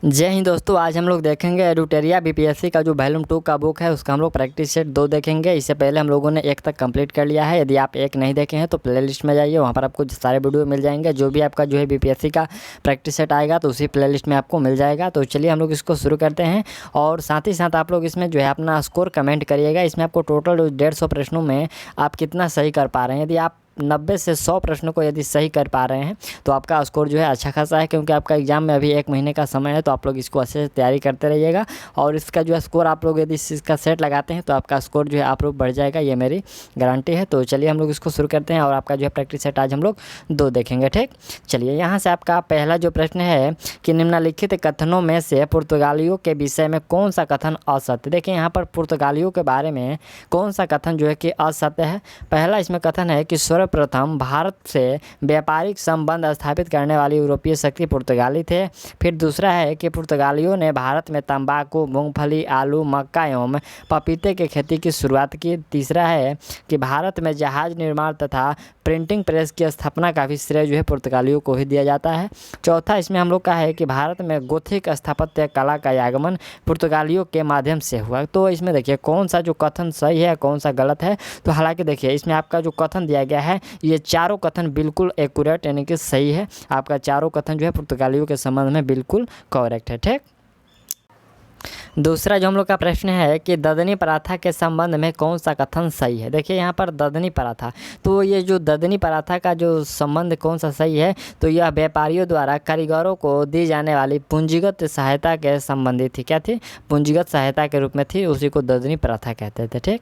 जय हिंद दोस्तों, आज हम लोग देखेंगे एडुटेरिया बीपीएससी का जो वॉल्यूम 2 का बुक है उसका हम लोग प्रैक्टिस सेट 2 देखेंगे। इससे पहले हम लोगों ने 1 तक कंप्लीट कर लिया है। यदि आप 1 नहीं देखे हैं तो प्लेलिस्ट में जाइए, वहाँ पर आपको सारे वीडियो मिल जाएंगे। जो भी आपका जो है बीपीएससी का प्रैक्टिस सेट आएगा तो उसी प्लेलिस्ट में आपको मिल जाएगा। तो चलिए हम लोग इसको शुरू करते हैं और साथ ही साथ आप लोग इसमें जो है अपना स्कोर कमेंट करिएगा। इसमें आपको टोटल 150 प्रश्नों में आप कितना सही कर पा रहे हैं। यदि आप 90 से 100 प्रश्नों को यदि सही कर पा रहे हैं तो आपका स्कोर जो है अच्छा खासा है, क्योंकि आपका एग्ज़ाम में अभी 1 महीने का समय है। तो आप लोग इसको अच्छे से तैयारी करते रहिएगा और इसका जो है स्कोर आप लोग यदि इसका सेट लगाते हैं तो आपका स्कोर जो है आप लोग बढ़ जाएगा, ये मेरी गारंटी है। तो चलिए हम लोग इसको शुरू करते हैं और आपका जो है प्रैक्टिस सेट आज हम लोग 2 देखेंगे। ठीक, चलिए यहाँ से आपका पहला जो प्रश्न है कि निम्नलिखित कथनों में से पुर्तगालियों के विषय में कौन सा कथन असत्य। देखिए यहाँ पर पुर्तगालियों के बारे में कौन सा कथन जो है कि असत्य है। पहला इसमें कथन है कि सर्वप्रथम भारत से व्यापारिक संबंध स्थापित करने वाली यूरोपीय शक्ति पुर्तगाली थे। फिर दूसरा है कि पुर्तगालियों ने भारत में तंबाकू, मूंगफली, आलू, मक्का एवं पपीते की खेती की शुरुआत की। तीसरा है कि भारत में जहाज निर्माण तथा प्रिंटिंग प्रेस की स्थापना का भी श्रेय जो है पुर्तगालियों को ही दिया जाता है। चौथा इसमें हम लोग का है कि भारत में गोथिक स्थापत्य कला का आगमन पुर्तगालियों के माध्यम से हुआ। तो इसमें देखिए कौन सा जो कथन सही है कौन सा गलत है। तो हालांकि देखिए इसमें आपका जो कथन दिया गया है ये चारों कथन बिल्कुल एक्यूरेट यानी कि सही है। आपका चारों कथन जो है पुर्तगालियों के संबंध में बिल्कुल करेक्ट है। ठीक, दूसरा जो हम लोग का प्रश्न है कि ददनी पराठा के संबंध में कौन सा कथन सही है। देखिए यहाँ पर ददनी पराठा, तो ये जो ददनी पराठा का जो संबंध कौन सा सही है, तो यह व्यापारियों द्वारा कारीगरों को दी जाने वाली पूंजीगत सहायता के संबंधित थी। क्या थी? पूंजीगत सहायता के रूप में थी, उसी को ददनी पराठा कहते थे। ठीक,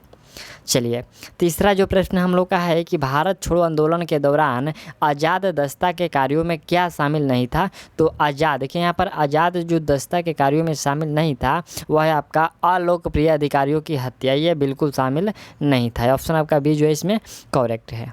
चलिए तीसरा जो प्रश्न हम लोग का है कि भारत छोड़ो आंदोलन के दौरान आज़ाद दस्ता के कार्यों में क्या शामिल नहीं था। तो आज़ाद, देखिए यहाँ पर आज़ाद जो दस्ता के कार्यों में शामिल नहीं था वह है आपका अलोकप्रिय अधिकारियों की हत्या, ये बिल्कुल शामिल नहीं था। ऑप्शन आपका बी जो है इसमें करेक्ट है।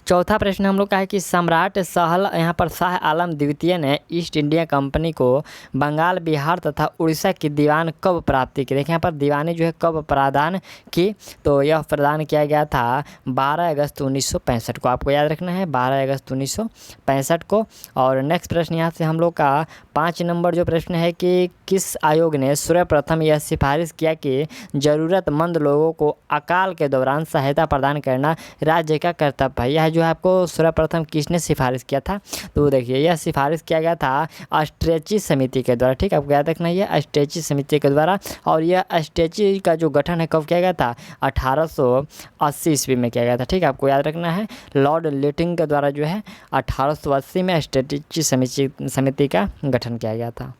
चौथा प्रश्न हम लोग का है कि सम्राट यहाँ पर शाह आलम द्वितीय ने ईस्ट इंडिया कंपनी को बंगाल, बिहार तथा उड़ीसा की दीवान कब प्राप्ति की। देखिए यहाँ पर दीवानी जो है कब प्रदान की, तो यह प्रदान किया गया था 12 अगस्त 1965 को। आपको याद रखना है 12 अगस्त 1965 को। और नेक्स्ट प्रश्न यहाँ से हम लोग का 5 नंबर जो प्रश्न है कि किस आयोग ने सर्वप्रथम यह सिफारिश किया कि ज़रूरतमंद लोगों को अकाल के दौरान सहायता प्रदान करना राज्य का कर्तव्य है। यह जो है आपको सर्वप्रथम किसने सिफारिश किया था, तो देखिए यह सिफारिश किया गया था अस्ट्रेची समिति के द्वारा। ठीक, आपको याद रखना है अस्ट्रेची समिति के द्वारा। और यह अस्ट्रेची का जो गठन है कब किया गया था? 1880 ईस्वी में किया गया था। ठीक, आपको याद रखना है लॉर्ड लिटिंग के द्वारा जो है 1880 में अस्ट्रेची समिति का गठन किया गया था।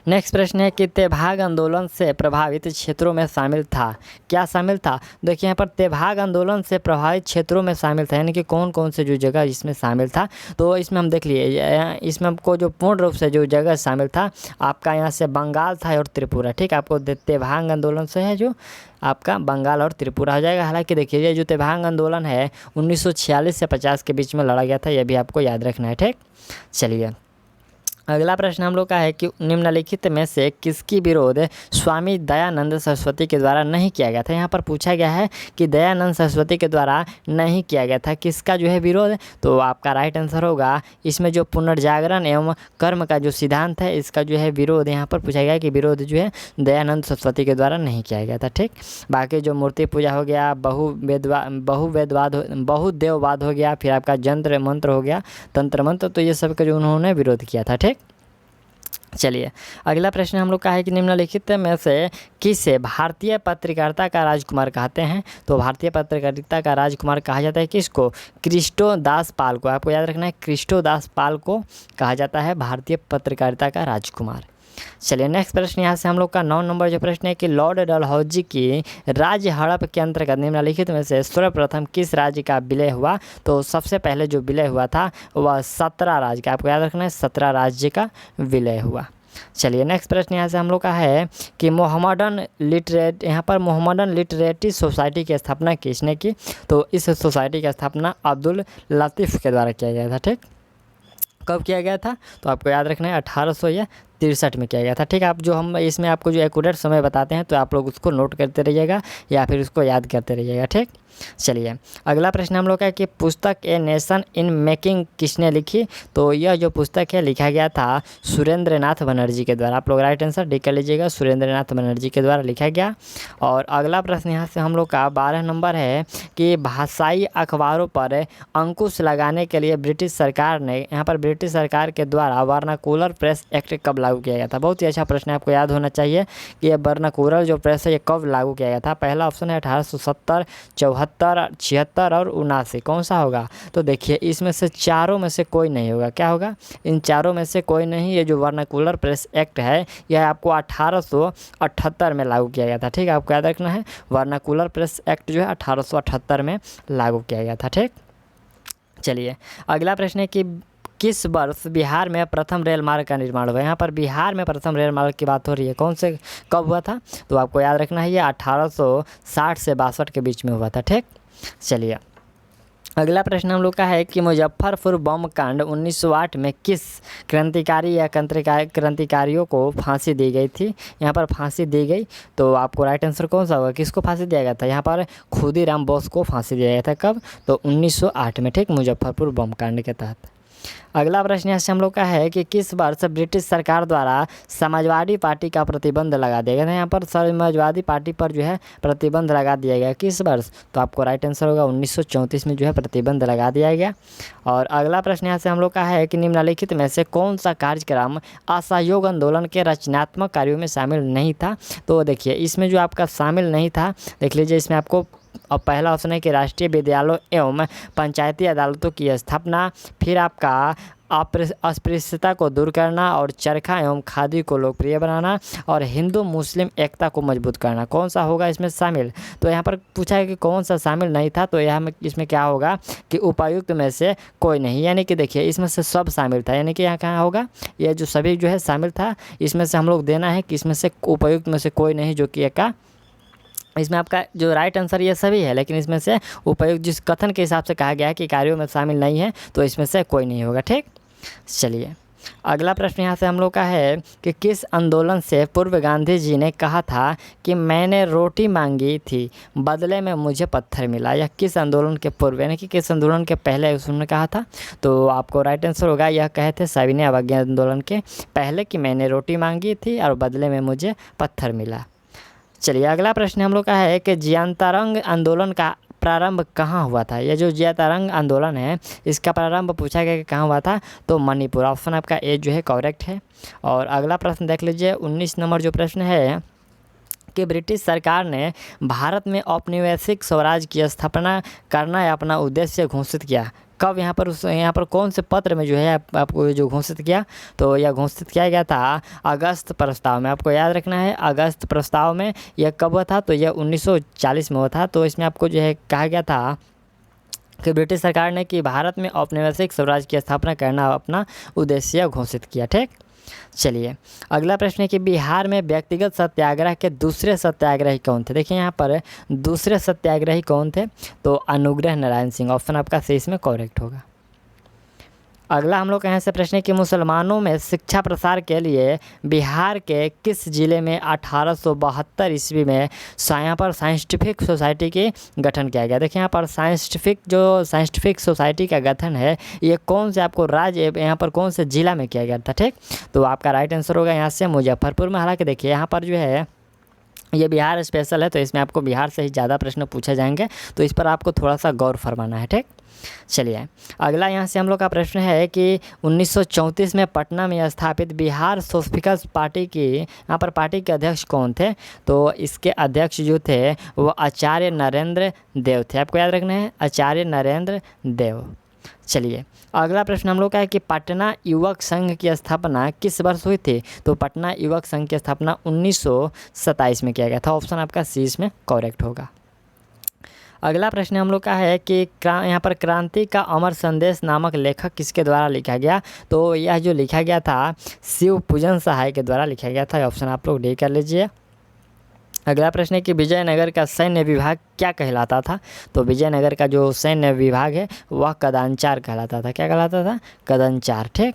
नेक्स्ट प्रश्न है कि तेभाग आंदोलन से प्रभावित क्षेत्रों में शामिल था। क्या शामिल था? देखिए यहाँ पर तेभाग आंदोलन से प्रभावित क्षेत्रों में शामिल था, यानी कि कौन कौन से जो जगह इसमें शामिल था। तो इसमें हम देख लिए, इसमें हमको जो पूर्ण रूप से जो जगह शामिल था आपका यहाँ से बंगाल था और त्रिपुरा। ठीक, आपको तेभाग आंदोलन से है जो आपका बंगाल और त्रिपुरा हो जाएगा। हालांकि देखिए ये जो तेभाग आंदोलन है 1946 से 50 के बीच में लड़ा गया था, यह भी आपको याद रखना है। ठीक, चलिए अगला प्रश्न हम लोग का है कि निम्नलिखित में से किसकी विरोध स्वामी दयानंद सरस्वती के द्वारा नहीं किया गया था। यहाँ पर पूछा गया है कि दयानंद सरस्वती के द्वारा नहीं किया गया था, किसका जो है विरोध। तो आपका राइट आंसर होगा इसमें जो पुनर्जागरण एवं कर्म का जो सिद्धांत है इसका जो है विरोध यहाँ पर पूछा गया कि विरोध जो है दयानंद सरस्वती के द्वारा नहीं किया गया था। ठीक, बाकी जो मूर्ति पूजा हो गया, बहुदेववाद हो गया, फिर आपका जंत्र मंत्र हो गया, तंत्र मंत्र, तो ये सब का जो उन्होंने विरोध किया था। ठीक, चलिए अगला प्रश्न हम लोग का है कि निम्नलिखित में से किसे भारतीय पत्रकारिता का राजकुमार कहते हैं। तो भारतीय पत्रकारिता का राजकुमार कहा जाता है किसको? कृष्णदास पाल को। आपको याद रखना है कृष्णदास पाल को कहा जाता है भारतीय पत्रकारिता का राजकुमार। चलिए नेक्स्ट प्रश्न यहाँ से हम लोग का 9 नंबर जो प्रश्न है कि लॉर्ड डलहौजी की राज्य हड़प के अंतर्गत निम्नलिखित में से सर्वप्रथम किस राज्य का विलय हुआ। तो सबसे पहले जो विलय हुआ था वह 17 राज्य का, आपको याद रखना है 17 राज्य का विलय हुआ। चलिए नेक्स्ट प्रश्न यहाँ से हम लोग का है कि यहाँ पर मोहम्मदन लिटरेटी सोसाइटी की स्थापना किसने की। तो इस सोसाइटी की स्थापना अब्दुल लतीफ़ के द्वारा किया गया था। ठीक, कब किया गया था? तो आपको याद रखना है 1800 63 में किया गया था। ठीक है, आप जो हम इसमें आपको जो एक्यूरेट समय बताते हैं तो आप लोग उसको नोट करते रहिएगा या फिर उसको याद करते रहिएगा। ठीक, चलिए अगला प्रश्न हम लोग का है कि पुस्तक ए नेशन इन मेकिंग किसने लिखी? तो यह जो पुस्तक है लिखा गया था सुरेंद्र नाथ बनर्जी के द्वारा। आप लोग राइट आंसर डी कर लीजिएगा, सुरेंद्र नाथ बनर्जी के द्वारा लिखा गया। और अगला प्रश्न यहाँ से हम लोग का 12 नंबर है कि भाषाई अखबारों पर अंकुश लगाने के लिए ब्रिटिश सरकार ने, यहाँ पर ब्रिटिश सरकार के द्वारा वर्नाकुलर प्रेस एक्ट कब लागू किया गया था? बहुत ही अच्छा प्रश्न है, आपको याद होना चाहिए कि यह वर्नाकुलर जो प्रेस है ये कब लागू किया गया था। पहला ऑप्शन है 1870, 74, 76 और 79। कौन सा होगा? तो देखिए इसमें से चारों में से कोई नहीं होगा। क्या होगा? इन चारों में से कोई नहीं। ये जो वर्नाकुलर प्रेस एक्ट है यह आपको 1878 में लागू किया गया था। ठीक है, आपको याद रखना है वर्नाकुलर प्रेस एक्ट जो है 1878 में लागू किया गया था। ठीक, चलिए अगला प्रश्न है कि किस वर्ष बिहार में प्रथम रेल मार्ग का निर्माण हुआ? यहाँ पर बिहार में प्रथम रेल मार्ग की बात हो रही है, कौन से कब हुआ था? तो आपको याद रखना है ये 1860 से 62 के बीच में हुआ था। ठीक, चलिए अगला प्रश्न हम लोग का है कि मुजफ्फरपुर बम कांड 1908 में किस क्रांतिकारी या क्रांतिकारियों को फांसी दी गई थी? यहाँ पर फांसी दी गई, तो आपको राइट आंसर कौन सा होगा? किसको फांसी दिया गया था? यहाँ पर खुदीराम बोस को फांसी दिया गया था। कब? तो 1908 में। ठीक, मुजफ्फरपुर बम कांड के तहत। अगला प्रश्न यहाँ से हम लोग का है कि किस वर्ष ब्रिटिश सरकार द्वारा समाजवादी पार्टी का प्रतिबंध लगा दिया गया? यहाँ पर समाजवादी पार्टी पर जो है प्रतिबंध लगा दिया गया, किस वर्ष? तो आपको राइट आंसर होगा 1934 में जो है प्रतिबंध लगा दिया गया। और अगला प्रश्न यहाँ से हम लोग का है कि निम्नलिखित में से कौन सा कार्यक्रम असहयोग आंदोलन के रचनात्मक कार्यों में शामिल नहीं था? तो देखिए इसमें जो आपका शामिल नहीं था, देख लीजिए इसमें आपको अब पहला ऑप्शन है कि राष्ट्रीय विद्यालयों एवं पंचायती अदालतों की स्थापना, फिर आपका अस्पृश्यता को दूर करना और चरखा एवं खादी को लोकप्रिय बनाना और हिंदू मुस्लिम एकता को मजबूत करना। कौन सा होगा इसमें शामिल? तो यहाँ पर पूछा है कि कौन सा शामिल नहीं था, तो यहाँ में इसमें क्या होगा कि उपायुक्त में से कोई नहीं, यानी कि देखिए इसमें से सब शामिल था, यानी कि यहाँ कहाँ होगा? ये जो सभी जो है शामिल था, इसमें से हम लोग देना है कि इसमें से उपायुक्त में से कोई नहीं, जो कि का इसमें आपका जो राइट आंसर ये सभी है, लेकिन इसमें से उपायुक्त जिस कथन के हिसाब से कहा गया है कि कार्यों में शामिल नहीं है, तो इसमें से कोई नहीं होगा। ठीक, चलिए अगला प्रश्न यहाँ से हम लोग का है कि किस आंदोलन से पूर्व गांधी जी ने कहा था कि मैंने रोटी मांगी थी बदले में मुझे पत्थर मिला? या किस आंदोलन के पूर्व, यानी कि किस आंदोलन के पहले उसने कहा था? तो आपको राइट आंसर होगा, यह कहे थे सविनय अवज्ञा आंदोलन के पहले कि मैंने रोटी मांगी थी और बदले में मुझे पत्थर मिला। चलिए अगला प्रश्न हम लोग का है कि जियांतारंग आंदोलन का प्रारंभ कहाँ हुआ था? ये जो जियांतारंग आंदोलन है इसका प्रारंभ पूछा गया कि कहाँ हुआ था? तो मणिपुर। ऑप्शन आपका ए जो है करेक्ट है। और अगला प्रश्न देख लीजिए 19 नंबर जो प्रश्न है कि ब्रिटिश सरकार ने भारत में औपनिवेशिक स्वराज की स्थापना करना अपना उद्देश्य घोषित किया कब? यहाँ पर कौन से पत्र में जो है आपको जो घोषित किया? तो यह घोषित किया गया था अगस्त प्रस्ताव में। आपको याद रखना है अगस्त प्रस्ताव में यह कब हुआ था? तो यह 1940 में हुआ था। तो इसमें आपको जो है कहा गया था कि ब्रिटिश सरकार ने कि भारत में औपनिवेशिक स्वराज की स्थापना करना अपना उद्देश्य घोषित किया। ठीक, चलिए अगला प्रश्न है कि बिहार में व्यक्तिगत सत्याग्रह के दूसरे सत्याग्रही कौन थे? देखिए यहाँ पर दूसरे सत्याग्रही कौन थे? तो अनुग्रह नारायण सिंह। ऑप्शन आपका सी इसमें करेक्ट होगा। अगला हम लोग का यहाँ से प्रश्न है कि मुसलमानों में शिक्षा प्रसार के लिए बिहार के किस जिले में 1872 ईस्वी में यहाँ पर साइंटिफिक सोसाइटी के गठन किया गया? देखिए यहाँ पर साइंटिफिक सोसाइटी का गठन है ये कौन से आपको राज्य, यहाँ पर कौन से जिला में किया गया था? ठीक, तो आपका राइट आंसर होगा यहाँ से मुजफ्फरपुर में। हालांकि देखिए यहाँ पर जो है ये बिहार स्पेशल है, तो इसमें आपको बिहार से ही ज़्यादा प्रश्न पूछे जाएंगे, तो इस पर आपको थोड़ा सा गौर फरमाना है। ठीक, चलिए अगला यहाँ से हम लोग का प्रश्न है कि 1934 में पटना में स्थापित बिहार सोशलिस्ट पार्टी की, यहाँ पर पार्टी के अध्यक्ष कौन थे? तो इसके अध्यक्ष जो थे वो आचार्य नरेंद्र देव थे। आपको याद रखना है आचार्य नरेंद्र देव। चलिए अगला प्रश्न हम लोग का है कि पटना युवक संघ की स्थापना किस वर्ष हुई थी? तो पटना युवक संघ की स्थापना 1927 में किया गया था। ऑप्शन आपका सी इसमें करेक्ट होगा। अगला प्रश्न हम लोग का है कि यहाँ पर क्रांति का अमर संदेश नामक लेखक किसके द्वारा लिखा गया? तो यह जो लिखा गया था शिव पूजन सहाय के द्वारा लिखा गया था। ऑप्शन आप लोग डी कर लीजिए। अगला प्रश्न है कि विजयनगर का सैन्य विभाग क्या कहलाता था? तो विजयनगर का जो सैन्य विभाग है वह कदाचार कहलाता था। क्या कहलाता था? कदाचार। ठीक,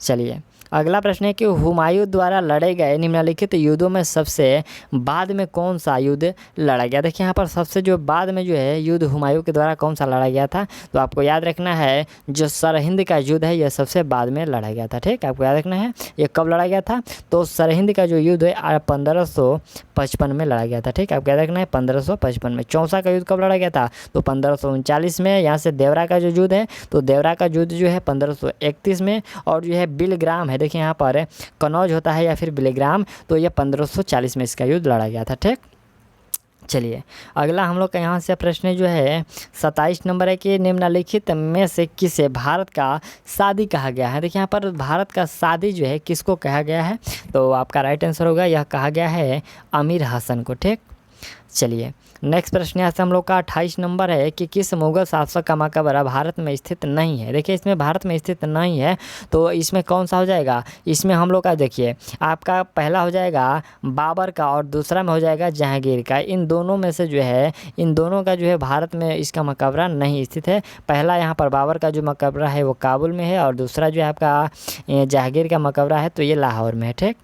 चलिए अगला प्रश्न है कि हुमायूं द्वारा लड़े गए निम्नलिखित युद्धों में सबसे बाद में कौन सा युद्ध लड़ा गया। देखिए यहाँ पर सबसे जो बाद में जो है युद्ध हुमायूं के द्वारा कौन सा लड़ा गया था, तो आपको याद रखना है जो सरहिंद का युद्ध है यह सबसे बाद में लड़ा गया था। ठीक, आपको याद रखना है ये कब लड़ा गया था, तो सरहिंद का जो युद्ध है 1555 में लड़ा गया था। ठीक, आपको याद रखना है 1555 में। चौसा का युद्ध कब लड़ा गया था, तो 1539 में। यहाँ से देवरा का जो युद्ध है, तो देवरा का युद्ध जो है 1531 में। और जो है बिलग्राम है, देखिए यहाँ पर कनौज होता है या फिर बिलग्राम, तो ये 1540 में इसका युद्ध लड़ा गया था। ठीक, चलिए अगला हम लोग का यहाँ से प्रश्न जो है 27 नंबर है कि निम्नलिखित में से किसे भारत का सादी कहा गया है। देखिए यहाँ पर भारत का सादी जो है किसको कहा गया है, तो आपका राइट आंसर होगा यह कहा गया है अमीर हसन को। ठीक, चलिए नेक्स्ट प्रश्न यहाँ से हम लोग का 28 नंबर है कि किस मुगल शासक का मकबरा भारत में स्थित नहीं है। देखिए इसमें भारत में स्थित नहीं है, तो इसमें कौन सा हो जाएगा, इसमें हम लोग का देखिए आपका पहला हो जाएगा बाबर का और दूसरा में हो जाएगा जहांगीर का। इन दोनों में से जो है इन दोनों का जो है भारत में इसका मकबरा नहीं स्थित है। पहला यहाँ पर बाबर का जो मकबरा है वो काबुल में है और दूसरा जो है आपका जहांगीर का मकबरा है तो ये लाहौर में है। ठीक,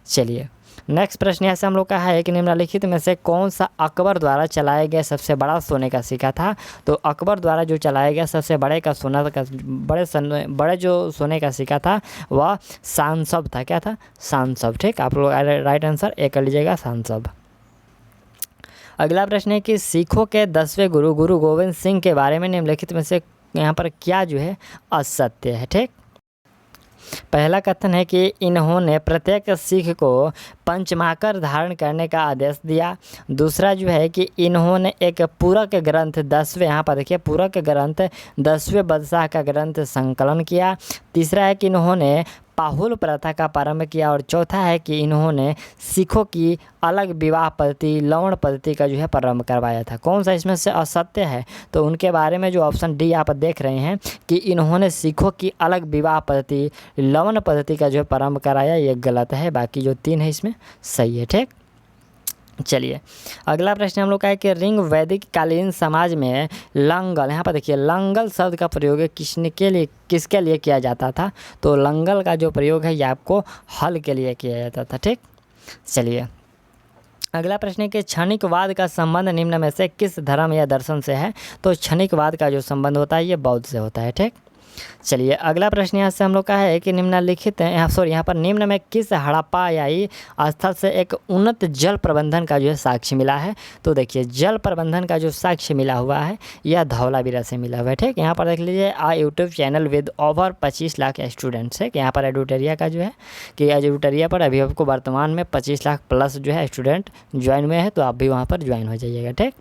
चलिए नेक्स्ट प्रश्न यहाँ से हम लोग का है कि निम्नलिखित में से कौन सा अकबर द्वारा चलाया गया सबसे बड़ा सोने का सिक्का था। तो अकबर द्वारा जो चलाया गया सबसे बड़े जो सोने का सिक्का था वह सांसब था। क्या था, सांसब। ठीक, आप लोग राइट आंसर ए कर लीजिएगा, सांसब। अगला प्रश्न है कि सिखों के 10वें गुरु गुरु गोविंद सिंह के बारे में निम्नलिखित में से यहाँ पर क्या जो है असत्य है। ठीक, पहला कथन है कि इन्होंने प्रत्येक सिख को पंचमाकर धारण करने का आदेश दिया। दूसरा जो है कि इन्होंने एक पूरक ग्रंथ 10वें, यहाँ पर देखिए पूरक ग्रंथ 10वें बादशाह का ग्रंथ संकलन किया। तीसरा है कि इन्होंने पाहुल प्रथा का प्रारंभ किया। और चौथा है कि इन्होंने सिखों की अलग विवाह पद्धति लवण पद्धति का जो है प्रारंभ करवाया था। कौन सा इसमें से असत्य है, तो उनके बारे में जो ऑप्शन डी आप देख रहे हैं कि इन्होंने सिखों की अलग विवाह पद्धति लवण पद्धति का जो है प्रारंभ कराया, ये गलत है। बाकी जो 3 है इसमें सही है। ठीक, चलिए अगला प्रश्न हम लोग का है कि रिंग वैदिक कालीन समाज में लंगल, यहाँ पर देखिए लंगल शब्द का प्रयोग किसके लिए किया जाता था, तो लंगल का जो प्रयोग है ये आपको हल के लिए किया जाता था। ठीक, चलिए अगला प्रश्न है कि क्षणिकवाद का संबंध निम्न में से किस धर्म या दर्शन से है, तो क्षणिकवाद का जो संबंध होता है ये बौद्ध से होता है। ठीक, चलिए अगला प्रश्न यहाँ से हम लोग का है कि निम्नलिखित यहाँ पर निम्न में किस हड़प्पाई स्थल से एक उन्नत जल प्रबंधन का जो है साक्ष्य मिला है, तो देखिए जल प्रबंधन का जो साक्ष्य मिला हुआ है यह धौलावीरा से मिला हुआ है। ठीक, यहाँ पर देख लीजिए YouTube channel with over 25 lakh students है कि यहाँ पर एडुटरिया का जो है कि एडुटरिया पर अभी आपको वर्तमान में 25 लाख प्लस जो है स्टूडेंट ज्वाइन में है, तो आप भी वहाँ पर ज्वाइन हो जाइएगा। ठीक,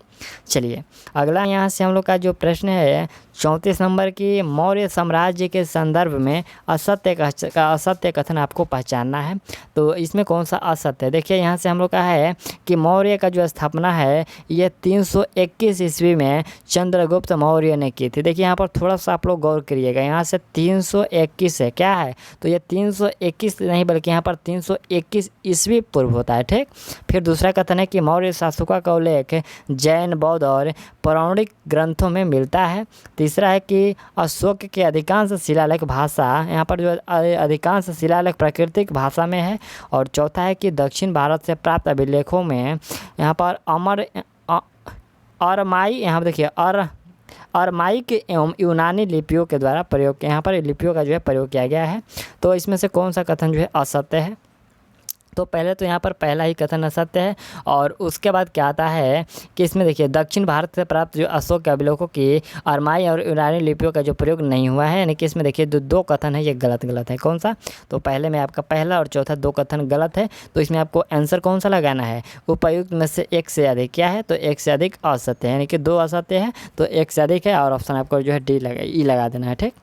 चलिए अगला यहाँ से हम लोग का जो प्रश्न है 34 नंबर की मौर्य साम्राज्य के संदर्भ में असत्य कथन आपको पहचानना है, तो इसमें कौन सा असत्य है। देखिए यहाँ से हम लोग का है कि मौर्य का जो स्थापना है ये 321 ईस्वी में चंद्रगुप्त मौर्य ने की थी। देखिए यहाँ पर थोड़ा सा आप लोग गौर करिएगा, यहाँ से 321 है क्या है, तो ये 321 नहीं बल्कि यहाँ पर 321 ईस्वी पूर्व होता है। ठीक, फिर दूसरा कथन है कि मौर्य शासकों का उल्लेख जैन बौद्ध और पौराणिक ग्रंथों में मिलता है। तीसरा है कि अशोक के अधिकांश शिलालेख भाषा, यहाँ पर जो अधिकांश शिलालेख प्राकृतिक भाषा में है। और चौथा है कि दक्षिण भारत से प्राप्त अभिलेखों में यहाँ पर अरमाई, यहाँ पर देखिए अरमाइक एवं यूनानी लिपियों के द्वारा प्रयोग यहाँ पर लिपियों का जो है प्रयोग किया गया है, तो इसमें से कौन सा कथन जो है असत्य है, तो पहले तो यहाँ पर पहला ही कथन असत्य है। और उसके बाद क्या आता है कि इसमें देखिए दक्षिण भारत से प्राप्त जो अशोक के अभिलेखों की अरमाई और यूनानी लिपियों का जो प्रयोग नहीं हुआ है, यानी कि इसमें देखिए दो कथन है ये गलत है। कौन सा, तो पहले में आपका पहला और चौथा 2 कथन गलत है, तो इसमें आपको आंसर कौन सा लगाना है, उपयुक्त में से एक से अधिक क्या है, तो एक से अधिक असत्य है, यानी कि 2 असत्य है तो एक से अधिक है और ऑप्शन आपको जो है ई लगा देना है। ठीक,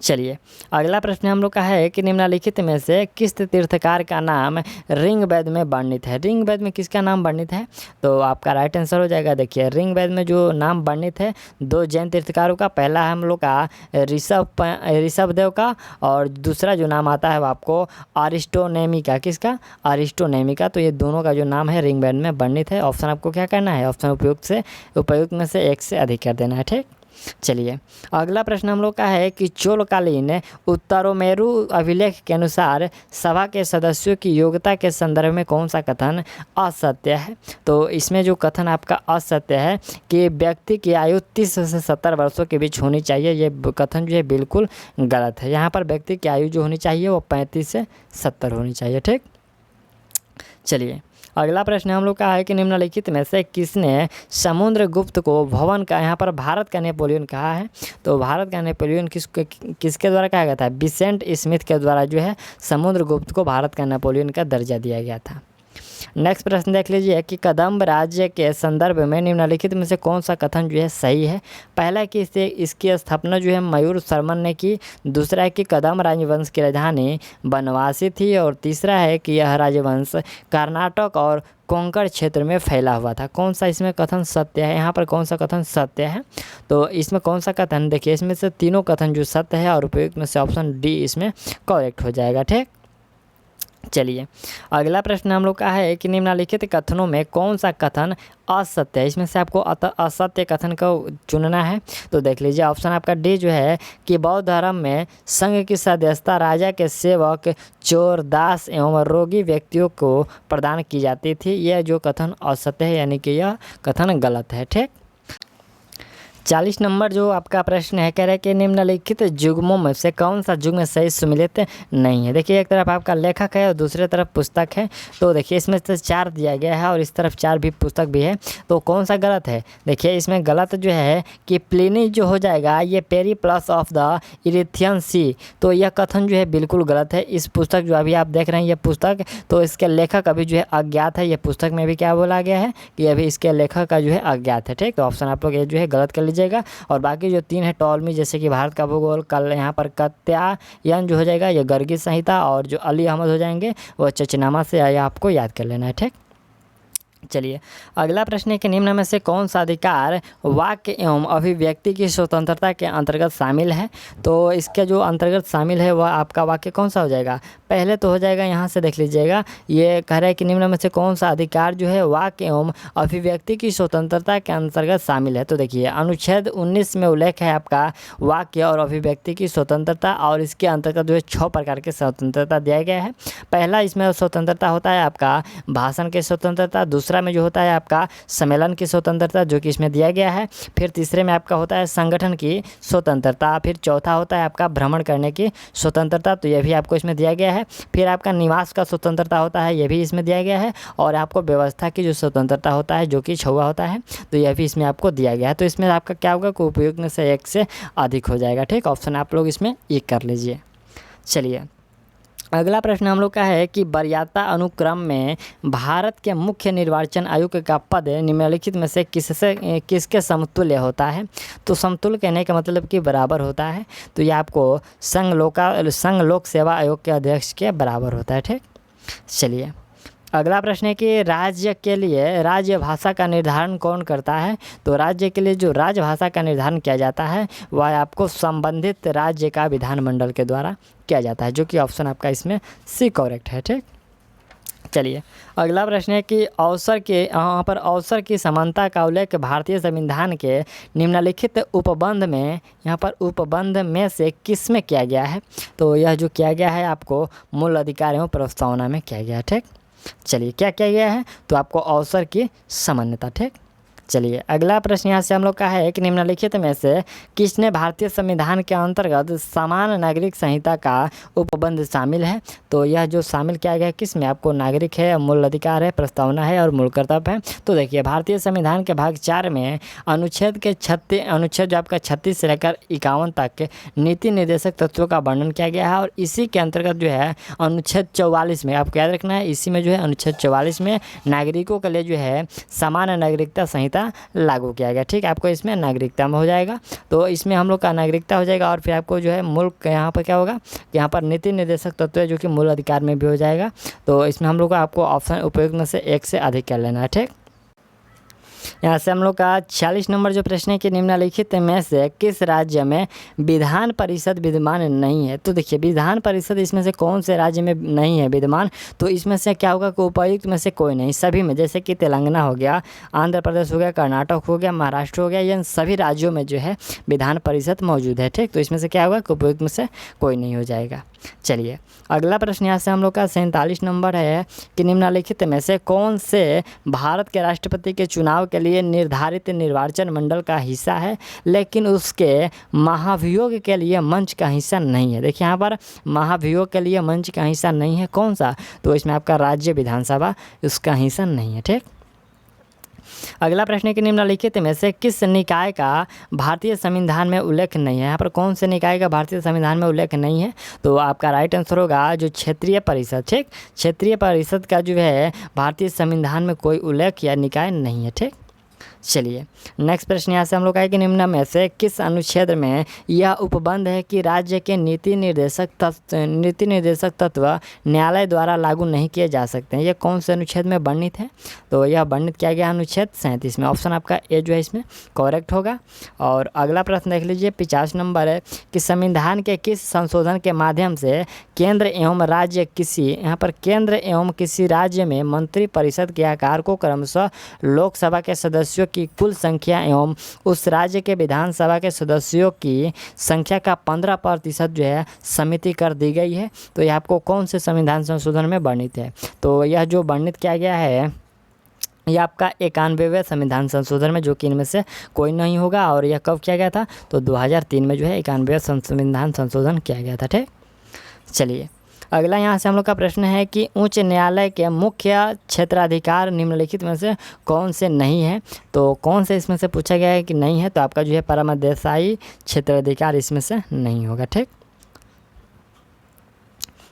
चलिए अगला प्रश्न हम लोग का है कि निम्नलिखित में से किस तीर्थकार का नाम ऋग्वेद में वर्णित है। ऋग्वेद में किसका नाम वर्णित है, तो आपका राइट आंसर हो जाएगा देखिए ऋग्वेद में जो नाम वर्णित है 2 जैन तीर्थकारों का, पहला है हम लोग का ऋषभदेव का और दूसरा जो नाम आता है वो आपको अरिस्टोनेमी का। किसका, अरिस्टोनेमी का। तो ये दोनों का जो नाम है ऋग्वेद में वर्णित है। ऑप्शन आपको क्या करना है, ऑप्शन उपयुक्त में से एक से अधिक कर देना है। ठीक, चलिए अगला प्रश्न हम लोग का है कि चोलकालीन उत्तरोमेरु अभिलेख के अनुसार सभा के सदस्यों की योग्यता के संदर्भ में कौन सा कथन असत्य है। तो इसमें जो कथन आपका असत्य है कि व्यक्ति की आयु 30 से 70 वर्षों के बीच होनी चाहिए, ये कथन जो है बिल्कुल गलत है। यहाँ पर व्यक्ति की आयु जो होनी चाहिए वो 35 से 70 होनी चाहिए। ठीक, चलिए अगला प्रश्न हम लोग का है कि निम्नलिखित में से किसने समुद्रगुप्त को भवन का, यहाँ पर भारत का नेपोलियन कहा है, तो भारत का नेपोलियन किसके द्वारा कहा गया था, विसेंट स्मिथ के द्वारा जो है समुद्रगुप्त को भारत का नेपोलियन का दर्जा दिया गया था। नेक्स्ट प्रश्न देख लीजिए कि कदम्ब राज्य के संदर्भ में निम्नलिखित में से कौन सा कथन जो है सही है। पहला कि इसकी स्थापना जो है मयूर शर्मन ने की, दूसरा है कि कदम्ब राजवंश की राजधानी बनवासी थी, और तीसरा है कि यह राजवंश कर्नाटक और कोंकण क्षेत्र में फैला हुआ था। कौन सा इसमें कथन सत्य है, यहाँ पर कौन सा कथन सत्य है, तो इसमें कौन सा कथन, देखिए इसमें से तीनों कथन जो सत्य है और उपयुक्त में से ऑप्शन डी इसमें करेक्ट हो जाएगा। ठीक, चलिए अगला प्रश्न हम लोग का है कि निम्नलिखित कथनों में कौन सा कथन असत्य है। इसमें से आपको असत्य कथन को चुनना है। तो देख लीजिए ऑप्शन आपका डी जो है कि बौद्ध धर्म में संघ की सदस्यता राजा के सेवक, चोर, दास एवं रोगी व्यक्तियों को प्रदान की जाती थी। यह जो कथन असत्य है, यानी कि यह कथन गलत है। ठीक, 40 नंबर जो आपका प्रश्न है, कह रहे हैं कि निम्नलिखित युग्मों में से कौन सा युग्म सही सुमेलित नहीं है। देखिए एक तरफ आपका लेखक है और दूसरी तरफ पुस्तक है, तो देखिए इसमें से 4 दिया गया है और इस तरफ 4 भी पुस्तक भी है, तो कौन सा गलत है। देखिए इसमें गलत जो है कि प्लिनी जो हो जाएगा ये पेरीप्लस ऑफ द इरिथियन सी, तो यह कथन जो है बिल्कुल गलत है। इस पुस्तक जो अभी आप देख रहे हैं ये पुस्तक, तो इसके लेखक अभी जो है अज्ञात है। ये पुस्तक में भी क्या बोला गया है कि अभी इसके लेखक का जो है अज्ञात है। ठीक, तो ऑप्शन आप लोग ये जो है गलत कर लीजिएगा। और बाकी जो 3 है टॉलमी, जैसे कि भारत का भूगोल, कल यहाँ पर कात्यायन जो हो जाएगा ये गर्गी संहिता, और जो अली अहमद हो जाएंगे वो चचनामा से आया, आपको याद कर लेना है। ठीक, चलिए अगला प्रश्न है कि निम्न में से कौन सा अधिकार वाक्य एवं अभिव्यक्ति की स्वतंत्रता के अंतर्गत शामिल है। तो इसके जो अंतर्गत शामिल है वह आपका वाक्य कौन सा हो जाएगा। पहले तो हो जाएगा, यहाँ से देख लीजिएगा, ये कह रहा है कि निम्न में से कौन सा अधिकार जो है वाक्य एवं अभिव्यक्ति की स्वतंत्रता के अंतर्गत शामिल है। तो देखिए अनुच्छेद 19 में उल्लेख है आपका वाक्य और अभिव्यक्ति की स्वतंत्रता, और इसके अंतर्गत जो है 6 प्रकार की स्वतंत्रता दिया गया है। पहला इसमें स्वतंत्रता होता है आपका भाषण की स्वतंत्रता, दूसरा में जो होता है आपका सम्मेलन की स्वतंत्रता जो कि इसमें दिया गया है, फिर तीसरे में आपका होता है संगठन की स्वतंत्रता, फिर चौथा होता है आपका भ्रमण करने की स्वतंत्रता, तो यह भी आपको इसमें दिया गया है। फिर आपका निवास का स्वतंत्रता होता है, यह भी इसमें दिया गया है, और आपको व्यवस्था की जो स्वतंत्रता होता है जो कि 6वां होता है, तो यह भी इसमें आपको दिया गया है। तो इसमें आपका क्या होगा कि उपयुक्त में से 1 से अधिक हो जाएगा। ठीक, ऑप्शन आप लोग इसमें 1 कर लीजिए। चलिए अगला प्रश्न हम लोग का है कि वरीयता अनुक्रम में भारत के मुख्य निर्वाचन आयुक्त का पद निम्नलिखित में से किसके समतुल्य होता है। तो समतुल्य कहने का मतलब कि बराबर होता है, तो ये आपको संघ लोक सेवा आयोग के अध्यक्ष के बराबर होता है। ठीक, चलिए अगला प्रश्न है कि राज्य के लिए राजभाषा का निर्धारण कौन करता है। तो राज्य के लिए जो राजभाषा का निर्धारण किया जाता है वह आपको संबंधित राज्य का विधानमंडल के द्वारा किया जाता है, जो कि ऑप्शन आपका इसमें सी करेक्ट है। ठीक, चलिए अगला प्रश्न है कि यहाँ पर अवसर की समानता का उल्लेख भारतीय संविधान के निम्नलिखित उपबंध में, यहाँ पर उपबंध में से किस में किया गया है। तो यह जो किया गया है आपको मूल अधिकार एवं प्रस्तावना में किया गया है। ठीक, चलिए क्या किया गया है, तो आपको अवसर की समानता। ठीक, चलिए अगला प्रश्न यहाँ से हम लोग का है कि निम्नलिखित में से किसने भारतीय संविधान के अंतर्गत समान नागरिक संहिता का उपबंध शामिल है। तो यह जो शामिल किया गया है किस में, आपको नागरिक है, मूल अधिकार है, प्रस्तावना है और मूल कर्तव्य है। तो देखिए भारतीय संविधान के भाग 4 में अनुच्छेद जो आपका 36 से लेकर 51 तक नीति निर्देशक तत्वों का वर्णन किया गया है, और इसी के अंतर्गत जो है अनुच्छेद 44 में, आपको याद रखना है, इसी में जो है अनुच्छेद 44 में नागरिकों के लिए जो है समान नागरिकता संहिता लागू किया गया। ठीक, आपको इसमें नागरिकता में हो जाएगा, तो इसमें हम लोग का नागरिकता हो जाएगा, और फिर आपको जो है मुल्क यहाँ पर क्या होगा, यहाँ पर नीति निर्देशक तत्व है जो कि मूल अधिकार में भी हो जाएगा। तो इसमें हम लोग को आपको ऑप्शन उपयुक्त में से 1 से अधिक कर लेना है। ठीक, यहाँ से हम लोग का 46 नंबर जो प्रश्न है कि निम्नलिखित में से किस राज्य में विधान परिषद विद्यमान नहीं है। तो देखिए विधान परिषद इसमें से कौन से राज्य में नहीं है विद्यमान, तो इसमें से क्या होगा कि उपायुक्त में से कोई नहीं, सभी में, जैसे कि तेलंगाना हो गया, आंध्र प्रदेश हो गया, कर्नाटक हो गया, महाराष्ट्र हो गया, ये सभी राज्यों में जो है विधान परिषद मौजूद है। ठीक, तो इसमें से क्या होगा कि उपायुक्त में से कोई नहीं हो जाएगा। चलिए अगला प्रश्न यहाँ से हम लोग का 47 नंबर है कि निम्नलिखित में से कौन से भारत के राष्ट्रपति के चुनाव के लिए निर्धारित निर्वाचन मंडल का हिस्सा है लेकिन उसके महाभियोग के लिए मंच का हिस्सा नहीं है। देखिए यहाँ पर महाभियोग के लिए मंच का हिस्सा नहीं है, कौन सा, तो इसमें आपका राज्य विधानसभा उसका हिस्सा नहीं है। ठीक, अगला प्रश्न है कि निम्नलिखित में से किस निकाय का भारतीय संविधान में उल्लेख नहीं है। यहाँ पर कौन से निकाय का भारतीय संविधान में उल्लेख नहीं है, तो आपका राइट आंसर होगा जो क्षेत्रीय परिषद। ठीक, क्षेत्रीय परिषद का जो है भारतीय संविधान में कोई उल्लेख या निकाय नहीं है। ठीक, चलिए नेक्स्ट प्रश्न यहाँ से हम लोग का है कि निम्न में से किस अनुच्छेद में यह उपबंध है कि राज्य के नीति निर्देशक तत्व न्यायालय द्वारा लागू नहीं किए जा सकते हैं। यह कौन से अनुच्छेद में वर्णित है, तो यह वर्णित किया गया अनुच्छेद 37 में। ऑप्शन आपका ए जो है इसमें करेक्ट होगा। और अगला प्रश्न देख लीजिए 50 नंबर है कि संविधान के किस संशोधन के माध्यम से केंद्र एवं राज्य किसी, यहाँ पर केंद्र एवं किसी राज्य में मंत्री परिषद के आकार को क्रमशः लोकसभा के सदस्यों की कुल संख्या एवं उस राज्य के विधानसभा के सदस्यों की संख्या का 15% जो है समिति कर दी गई है। तो यह आपको कौन से संविधान संशोधन में वर्णित है, तो यह जो वर्णित किया गया है यह आपका 91वें संविधान संशोधन में, जो कि इनमें से कोई नहीं होगा। और यह कब किया गया था, तो 2003 में जो है 91वें संविधान संशोधन किया गया था। ठीक, चलिए अगला यहाँ से हम लोग का प्रश्न है कि उच्च न्यायालय के मुख्य क्षेत्राधिकार निम्नलिखित में से कौन से नहीं है, तो कौन से इसमें से पूछा गया है कि नहीं है, तो आपका जो है परमदेसाई क्षेत्राधिकार इसमें से नहीं होगा। ठीक,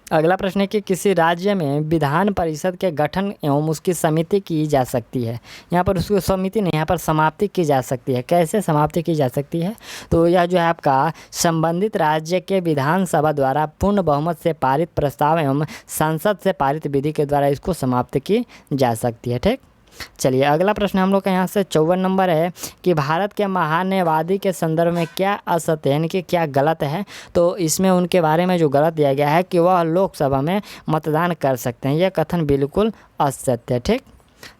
अगला प्रश्न है कि किसी राज्य में विधान परिषद के गठन एवं उसकी समिति की जा सकती है। यहाँ पर उसकी समिति नहीं, यहाँ पर समाप्ति की जा सकती है। कैसे समाप्ति की जा सकती है, तो यह जो है आपका संबंधित राज्य के विधानसभा द्वारा पूर्ण बहुमत से पारित प्रस्ताव एवं संसद से पारित विधि के द्वारा इसको समाप्त की जा सकती है। ठीक, चलिए अगला प्रश्न हम लोग का यहाँ से 54 नंबर है कि भारत के महान्यायवादी के संदर्भ में क्या असत्य है, यानी कि क्या गलत है, तो इसमें उनके बारे में जो गलत दिया गया है कि वह लोकसभा में मतदान कर सकते हैं, यह कथन बिल्कुल असत्य है। ठीक,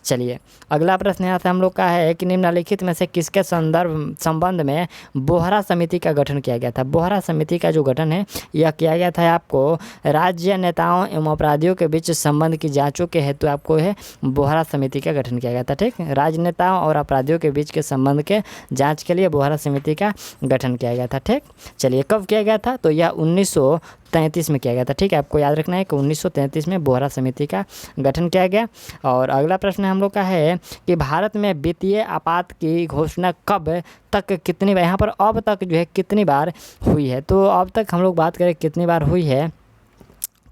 चलिए अगला प्रश्न यहाँ से हम लोग का है कि निम्नलिखित में से किसके संबंध में बोहरा समिति का गठन किया गया था। बोहरा समिति का जो गठन है यह किया गया था आपको राज्य नेताओं एवं अपराधियों के बीच संबंध की जांचों के हेतु आपको है बोहरा समिति का गठन किया गया था। ठीक, राजनेताओं और अपराधियों के बीच के संबंध के जाँच के लिए बोहरा समिति का गठन किया गया था। ठीक, चलिए कब किया गया था, तो यह 1933 में किया गया था। ठीक है, आपको याद रखना है कि 1933 में बोहरा समिति का गठन किया गया। और अगला प्रश्न हम लोग का है कि भारत में वित्तीय आपात की घोषणा कब तक कितनी बार, यहाँ पर अब तक जो है कितनी बार हुई है, तो अब तक हम लोग बात करें कितनी बार हुई है,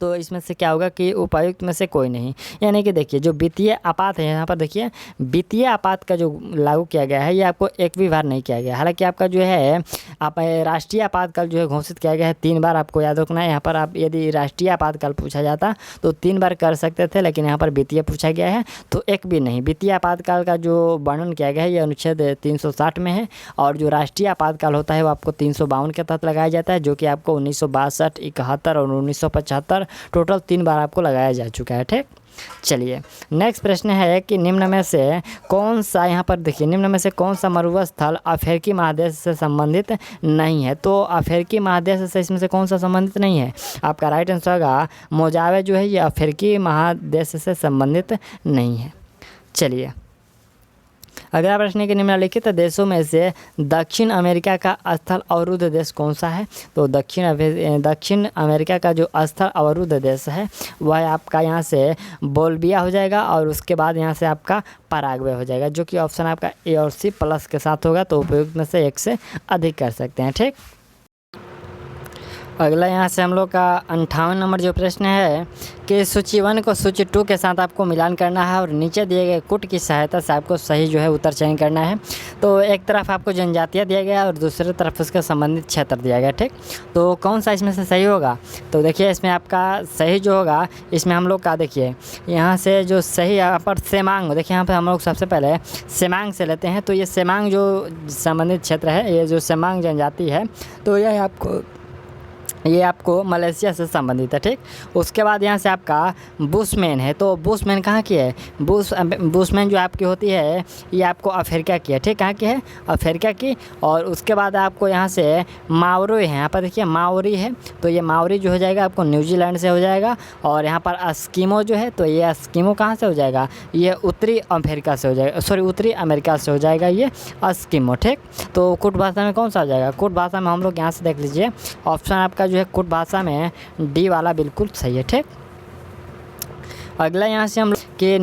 तो इसमें से क्या होगा कि उपायुक्त में से कोई नहीं। यानी कि देखिए जो वित्तीय आपात है, यहाँ पर देखिए वित्तीय आपात का जो लागू किया गया है ये आपको एक भी बार नहीं किया गया। हालांकि आपका जो है आप राष्ट्रीय आपातकाल जो है घोषित किया गया है 3 बार, आपको याद रखना है। यहाँ पर आप यदि राष्ट्रीय आपातकाल पूछा जाता तो 3 बार कर सकते थे, लेकिन यहाँ पर वित्तीय पूछा गया है तो एक भी नहीं। वित्तीय आपातकाल का जो वर्णन किया गया है ये अनुच्छेद 360 में है, और जो राष्ट्रीय आपातकाल होता है वो आपको 352 के तहत लगाया जाता है, जो कि आपको 1962, 71 और 1975 टोटल 3 बार आपको लगाया जा चुका है। ठीक, चलिए नेक्स्ट प्रश्न है कि निम्न में से कौन सा, यहाँ पर देखिए निम्न में से कौन सा मरुस्थल स्थल अफ्रीकी महादेश से संबंधित नहीं है, तो अफ्रीकी महादेश से इसमें से कौन सा संबंधित नहीं है, आपका राइट आंसर होगा मोजावे जो है ये अफ्रीकी महादेश से संबंधित नहीं है। चलिए अगला प्रश्न है कि निम्नलिखित देशों में से दक्षिण अमेरिका का स्थल अवरुद्ध देश कौन सा है, तो दक्षिण अमेरिका का जो स्थल अवरुद्ध देश है वह आपका यहाँ से बोल्विया हो जाएगा, और उसके बाद यहाँ से आपका पराग्वे हो जाएगा, जो कि ऑप्शन आपका ए और सी प्लस के साथ होगा, तो उपयुक्त में से एक से अधिक कर सकते हैं। ठीक, अगला यहाँ से हम लोग का 58 नंबर जो प्रश्न है कि सूची 1 को सूची 2 के साथ आपको मिलान करना है और नीचे दिए गए कुट की सहायता से आपको सही जो है उत्तर चयन करना है। तो एक तरफ आपको जनजातीय दिया गया और दूसरी तरफ उसका संबंधित क्षेत्र दिया गया, ठीक। तो कौन सा इसमें से सही होगा? तो देखिए इसमें आपका सही जो होगा, इसमें हम लोग का देखिए यहाँ से जो सही यहाँ पर सेमांग, देखिए यहाँ पर हम लोग सबसे पहले सेमांग से लेते हैं। तो ये सेमांग जो संबंधित क्षेत्र है, ये जो सेमांग जनजाति है, तो ये आपको मलेशिया से संबंधित है, ठीक। उसके बाद यहाँ से आपका बुशमैन है। तो बुशमैन कहाँ की है? बुशमैन जो आपकी होती है ये आपको अफ्रीका की है, ठीक। कहाँ की है? अफ्रीका की। और उसके बाद आपको यहाँ से माओरी है, यहाँ पर देखिए माओरी है, तो ये माओरी जो हो जाएगा आपको न्यूजीलैंड से हो जाएगा। और यहाँ पर एस्किमो जो है, तो ये एस्किमो कहाँ से हो जाएगा? ये उत्तरी अफ्रीका से हो जाएगा, सॉरी उत्तरी अमेरिका से हो जाएगा ये एस्किमो, ठीक। तो कुट भाषा में कौन सा हो जाएगा? कुट भाषा में हम लोग यहाँ से देख लीजिए ऑप्शन आपका जो है कुट भाषा में डी वाला बिल्कुल सही है, ठीक। अगला यहाँ से हम लोग के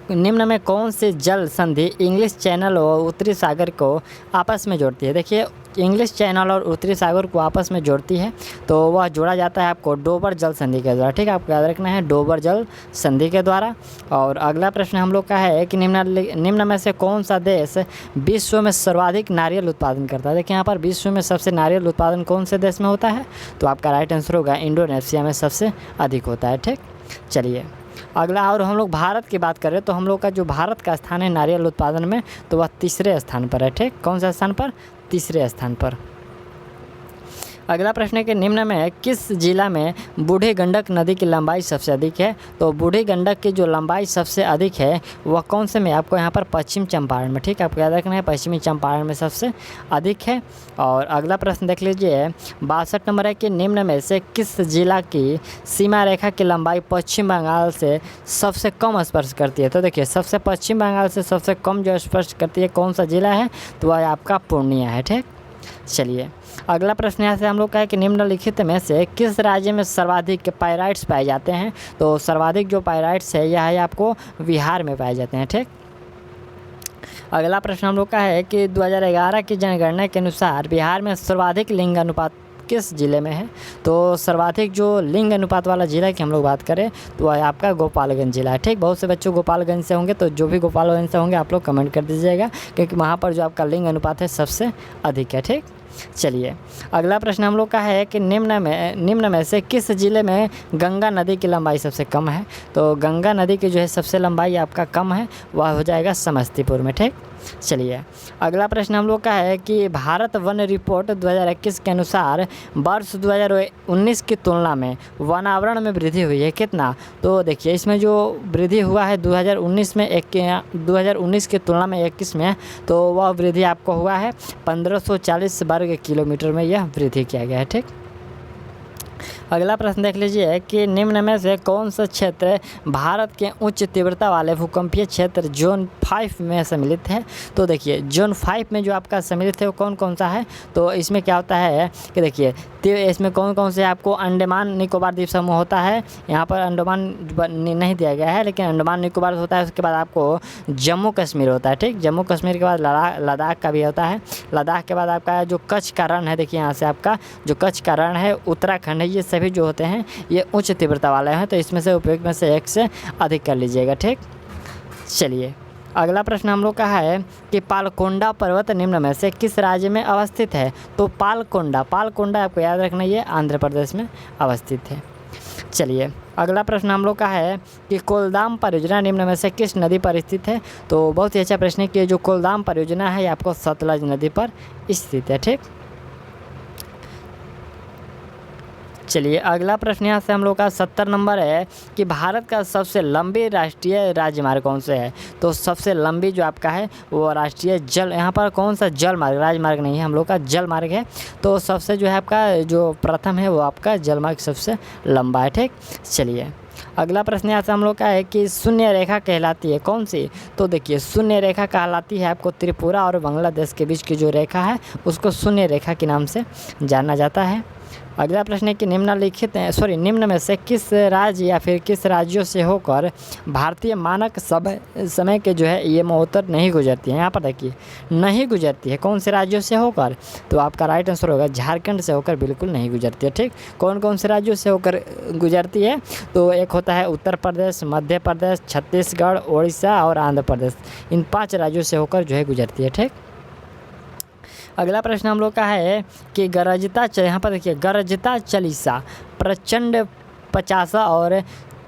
निम्न में कौन से जल संधि इंग्लिश चैनल और उत्तरी सागर को आपस में जोड़ती है? देखिए इंग्लिश चैनल और उत्तरी सागर को आपस में जोड़ती है, तो वह जोड़ा जाता है आपको डोबर जल संधि के द्वारा, ठीक। आपको याद रखना है डोबर जल संधि के द्वारा। और अगला प्रश्न हम लोग का है कि निम्न में से कौन सा देश विश्व में सर्वाधिक नारियल उत्पादन करता है? देखिए यहाँ पर विश्व में सबसे नारियल उत्पादन कौन से देश में होता है? तो आपका राइट आंसर होगा इंडोनेशिया में सबसे अधिक होता है, ठीक। चलिए अगला, और हम लोग भारत की बात करें तो हम लोग का जो भारत का स्थान है नारियल उत्पादन में, तो वह तीसरे स्थान पर है, ठीक। कौन सा स्थान पर? तीसरे स्थान पर। अगला प्रश्न है कि निम्न में किस जिला में बूढ़ी गंडक नदी की लंबाई सबसे अधिक है? तो बूढ़ी गंडक की जो लंबाई सबसे अधिक है वह कौन से में? आपको यहाँ पर पश्चिम चंपारण में, ठीक। आपको याद रखना है पश्चिमी चंपारण में सबसे अधिक है। और अगला प्रश्न देख लीजिए 62 नंबर है कि निम्न में से किस जिला की सीमा रेखा की लंबाई पश्चिम बंगाल से सबसे कम स्पर्श करती है? तो देखिए सबसे पश्चिम बंगाल से सबसे कम जो स्पर्श करती है कौन सा जिला है? तो वह आपका पूर्णिया है, ठीक। चलिए अगला प्रश्न यहाँ से हम लोग का है कि निम्नलिखित में से किस राज्य में सर्वाधिक पाइराइट्स पाए जाते हैं? तो सर्वाधिक जो पाइराइट्स है यह है आपको बिहार में पाए जाते हैं, ठीक। अगला प्रश्न हम लोग का है कि 2011 की जनगणना के अनुसार बिहार में सर्वाधिक लिंग अनुपात किस ज़िले में है? तो सर्वाधिक जो लिंग अनुपात वाला ज़िला की हम लोग बात करें तो वह आपका गोपालगंज ज़िला है, ठीक। बहुत से बच्चों गोपालगंज से होंगे, तो जो भी गोपालगंज से होंगे आप लोग कमेंट कर दीजिएगा, क्योंकि वहाँ पर जो आपका लिंग अनुपात है सबसे अधिक है, ठीक। चलिए अगला प्रश्न हम लोग का है कि निम्न में से किस ज़िले में गंगा नदी की लंबाई सबसे कम है? तो गंगा नदी की जो है सबसे लंबाई आपका कम है, वह हो जाएगा समस्तीपुर में, ठीक। चलिए अगला प्रश्न हम लोग का है कि भारत वन रिपोर्ट 2021 के अनुसार वर्ष 2019 की तुलना में वनावरण में वृद्धि हुई है कितना? तो देखिए इसमें जो वृद्धि हुआ है 2019 की तुलना में 21 में, तो वह वृद्धि आपको हुआ है 1540 वर्ग किलोमीटर में यह वृद्धि किया गया है, ठीक। अगला प्रश्न देख लीजिए कि निम्न में से कौन सा क्षेत्र भारत के उच्च तीव्रता वाले भूकंपीय क्षेत्र जोन 5 में सम्मिलित है? तो देखिए जोन 5 में जो आपका सम्मिलित है वो कौन कौन सा है? तो इसमें क्या होता है कि देखिए इसमें कौन कौन से आपको अंडमान निकोबार द्वीप समूह होता है, यहाँ पर अंडमान नहीं दिया गया है लेकिन अंडमान निकोबार होता है। उसके बाद आपको जम्मू कश्मीर होता है, ठीक। जम्मू कश्मीर के बाद लद्दाख का भी होता है। लद्दाख के बाद आपका जो कच्छ का रण है, देखिए यहाँ से आपका जो कच्छ का रण है, उत्तराखंड है, ये सभी जो होते हैं ये उच्च तीव्रता वाले हैं। तो इसमें से उपयोग में से एक से अधिक कर लीजिएगा, ठीक। चलिए अगला प्रश्न हम लोग का है कि पालकोंडा पर्वत निम्न में से किस राज्य में अवस्थित है? तो पालकोंडा आपको याद रखना ये आंध्र प्रदेश में अवस्थित है। चलिए अगला प्रश्न हम लोग का है कि कोलदाम परियोजना निम्न में से किस नदी पर स्थित है? तो बहुत ही अच्छा प्रश्न है कि जो कोलदाम परियोजना है ये आपको सतलज नदी पर स्थित है, ठीक। चलिए अगला प्रश्न यहाँ से हम लोग का 70 नंबर है कि भारत का सबसे लंबी राष्ट्रीय राजमार्ग कौन से है? तो सबसे लंबी जो आपका है वो राष्ट्रीय जल, यहाँ पर कौन सा जल मार्ग, राजमार्ग नहीं है, हम लोग का जल मार्ग है। तो सबसे जो है आपका जो प्रथम है वो आपका जल मार्ग सबसे लंबा है, ठीक। चलिए अगला प्रश्न यहाँ से हम लोग का है कि शून्य रेखा कहलाती है कौन सी? तो देखिए शून्य रेखा कहलाती है आपको त्रिपुरा और बांग्लादेश के बीच की जो रेखा है उसको शून्य रेखा के नाम से जाना जाता है। अगला प्रश्न है कि निम्न में से किस राज्य या फिर किस राज्यों से होकर भारतीय मानक समय के जो है ये महोत्तर नहीं गुजरती है। यहाँ पर देखिए नहीं गुजरती है, कौन से राज्यों से होकर, तो आपका राइट आंसर होगा झारखंड से होकर बिल्कुल नहीं गुजरती है। ठीक, कौन कौन से राज्यों से होकर गुजरती है, तो एक होता है उत्तर प्रदेश, मध्य प्रदेश, छत्तीसगढ़, उड़ीसा और आंध्र प्रदेश। इन 5 राज्यों से होकर जो है गुजरती है। ठीक, अगला प्रश्न हम लोग का है कि यहाँ पर देखिए गरजता चालीसा, प्रचंड पचासा और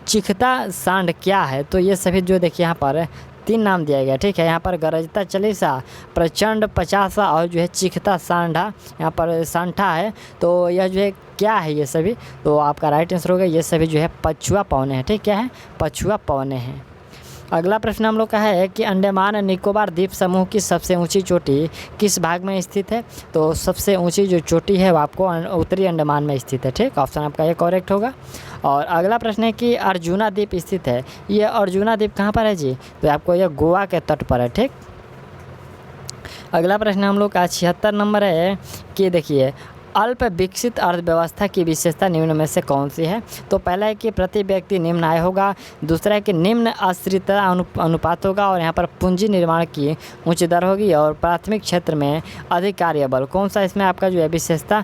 चिखता सांड क्या है, तो ये सभी जो देखिए यहाँ पर 3 नाम दिया गया। ठीक है, यहाँ पर गरजता चालीसा, प्रचंड पचासा और जो है चिखता सांडा, यहाँ पर सांठा है, तो यह जो है क्या है ये सभी, तो आपका राइट आंसर होगा ये सभी जो है पछुआ पौने हैं। ठीक, क्या है, पछुआ पौने हैं। अगला प्रश्न हम लोग का है कि अंडमान निकोबार द्वीप समूह की सबसे ऊंची चोटी किस भाग में स्थित है, तो सबसे ऊंची जो चोटी है वो आपको उत्तरी अंडमान में स्थित है। ठीक, ऑप्शन आपका ये करेक्ट होगा। और अगला प्रश्न है कि अर्जुना द्वीप स्थित है, ये अर्जुना द्वीप कहाँ पर है जी, तो आपको यह गोवा के तट पर है। ठीक, अगला प्रश्न हम लोग का 76 नंबर है कि देखिए अल्प विकसित अर्थव्यवस्था की विशेषता निम्न में से कौन सी है, तो पहला है कि प्रति व्यक्ति निम्न आय होगा, दूसरा है कि निम्न आश्रितता अनुपात होगा, और यहाँ पर पूंजी निर्माण की ऊंची दर होगी, और प्राथमिक क्षेत्र में अधिक कार्यबल। कौन सा इसमें आपका जो है विशेषता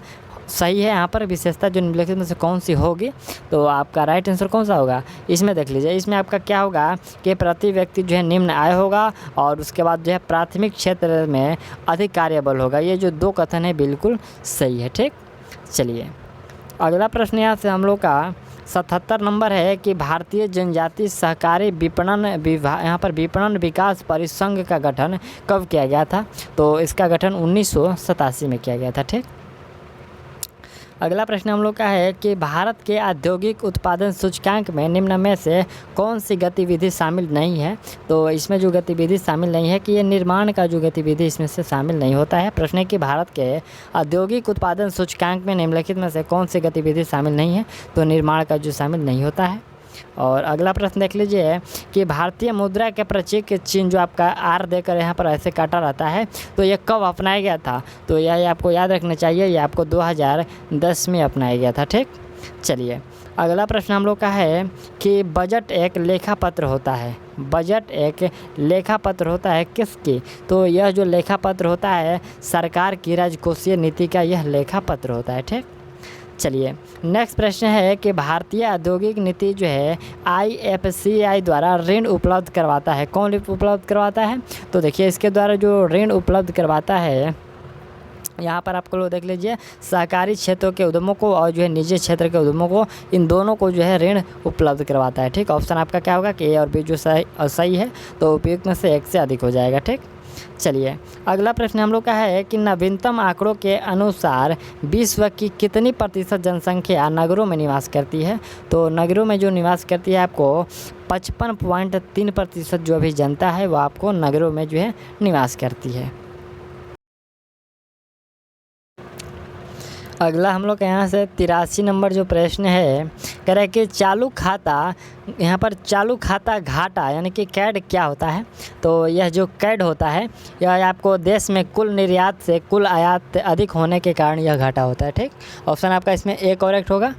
सही है, यहाँ पर विशेषता जो निम्नलिखित में से कौन सी होगी, तो आपका राइट आंसर कौन सा होगा, इसमें देख लीजिए। इसमें आपका क्या होगा कि प्रति व्यक्ति जो है निम्न आय होगा, और उसके बाद जो है प्राथमिक क्षेत्र में अधिक कार्यबल होगा। ये जो 2 कथन है बिल्कुल सही है। ठीक, चलिए अगला प्रश्न यहाँ से हम लोग का 77 नंबर है कि भारतीय जनजाति सहकारी विपणन विभाग, यहाँ पर विपणन विकास परिसंघ का गठन कब किया गया था, तो इसका गठन 1987 में किया गया था। ठीक, अगला प्रश्न हम लोग का है कि भारत के औद्योगिक उत्पादन सूचकांक में निम्न में से कौन सी गतिविधि शामिल नहीं है, तो इसमें जो गतिविधि शामिल नहीं है कि ये निर्माण का जो गतिविधि इसमें से शामिल नहीं होता है। प्रश्न है कि भारत के औद्योगिक उत्पादन सूचकांक में निम्नलिखित में से कौन सी गतिविधि शामिल नहीं है, तो निर्माण का जो शामिल नहीं होता है। और अगला प्रश्न देख लीजिए कि भारतीय मुद्रा के प्रतीक चिन्ह जो आपका आर देकर यहाँ पर ऐसे काटा रहता है, तो यह कब अपनाया गया था, तो यह आपको याद रखना चाहिए, यह आपको 2010 में अपनाया गया था। ठीक, चलिए अगला प्रश्न हम लोग का है कि बजट एक लेखा पत्र होता है, बजट एक लेखा पत्र होता है किसकी, तो यह जो लेखा पत्र होता है सरकार की राजकोषीय नीति का यह लेखा पत्र होता है। ठीक, चलिए नेक्स्ट प्रश्न है कि भारतीय औद्योगिक नीति जो है IFCI द्वारा ऋण उपलब्ध करवाता है, कौन उपलब्ध करवाता है, तो देखिए इसके द्वारा जो ऋण उपलब्ध करवाता है यहाँ पर आपको लोग देख लीजिए सहकारी क्षेत्रों के उद्यमों को और जो है निजी क्षेत्र के उद्यमों को, इन दोनों को जो है ऋण उपलब्ध करवाता है। ठीक, ऑप्शन आपका क्या होगा कि A और B जो सही है, तो उपयुक्त में से एक से अधिक हो जाएगा। ठीक, चलिए अगला प्रश्न हम लोग का है कि नवीनतम आंकड़ों के अनुसार विश्व की कितनी प्रतिशत जनसंख्या नगरों में निवास करती है, तो नगरों में जो निवास करती है आपको 55.3% जो अभी जनता है वो आपको नगरों में जो है निवास करती है। अगला हम लोग के यहाँ से 83 नंबर जो प्रश्न है कह रहा है कि चालू खाता, यहाँ पर चालू खाता घाटा यानी कि कैड क्या होता है, तो यह जो कैड होता है यह आपको देश में कुल निर्यात से कुल आयात अधिक होने के कारण यह घाटा होता है। ठीक, ऑप्शन आपका इसमें A करेक्ट होगा।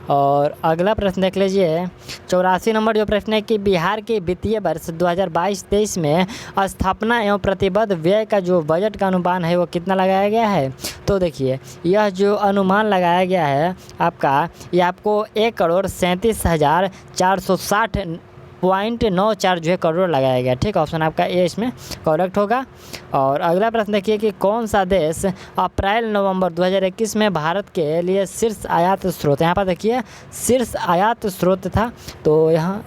और अगला प्रश्न देख लीजिए 84 नंबर जो प्रश्न है कि बिहार के वित्तीय वर्ष 2022-23 में स्थापना एवं प्रतिबद्ध व्यय का जो बजट का अनुमान है वो कितना लगाया गया है, तो देखिए यह जो अनुमान लगाया गया है आपका, ये आपको 1,37,460.94 जो है करोड़ लगाया गया। ठीक, ऑप्शन आपका A इसमें करेक्ट होगा। और अगला प्रश्न देखिए कि कौन सा देश अप्रैल-नवंबर 2021 में भारत के लिए शीर्ष आयात स्रोत, यहाँ पर देखिए शीर्ष आयात स्रोत था, तो यहाँ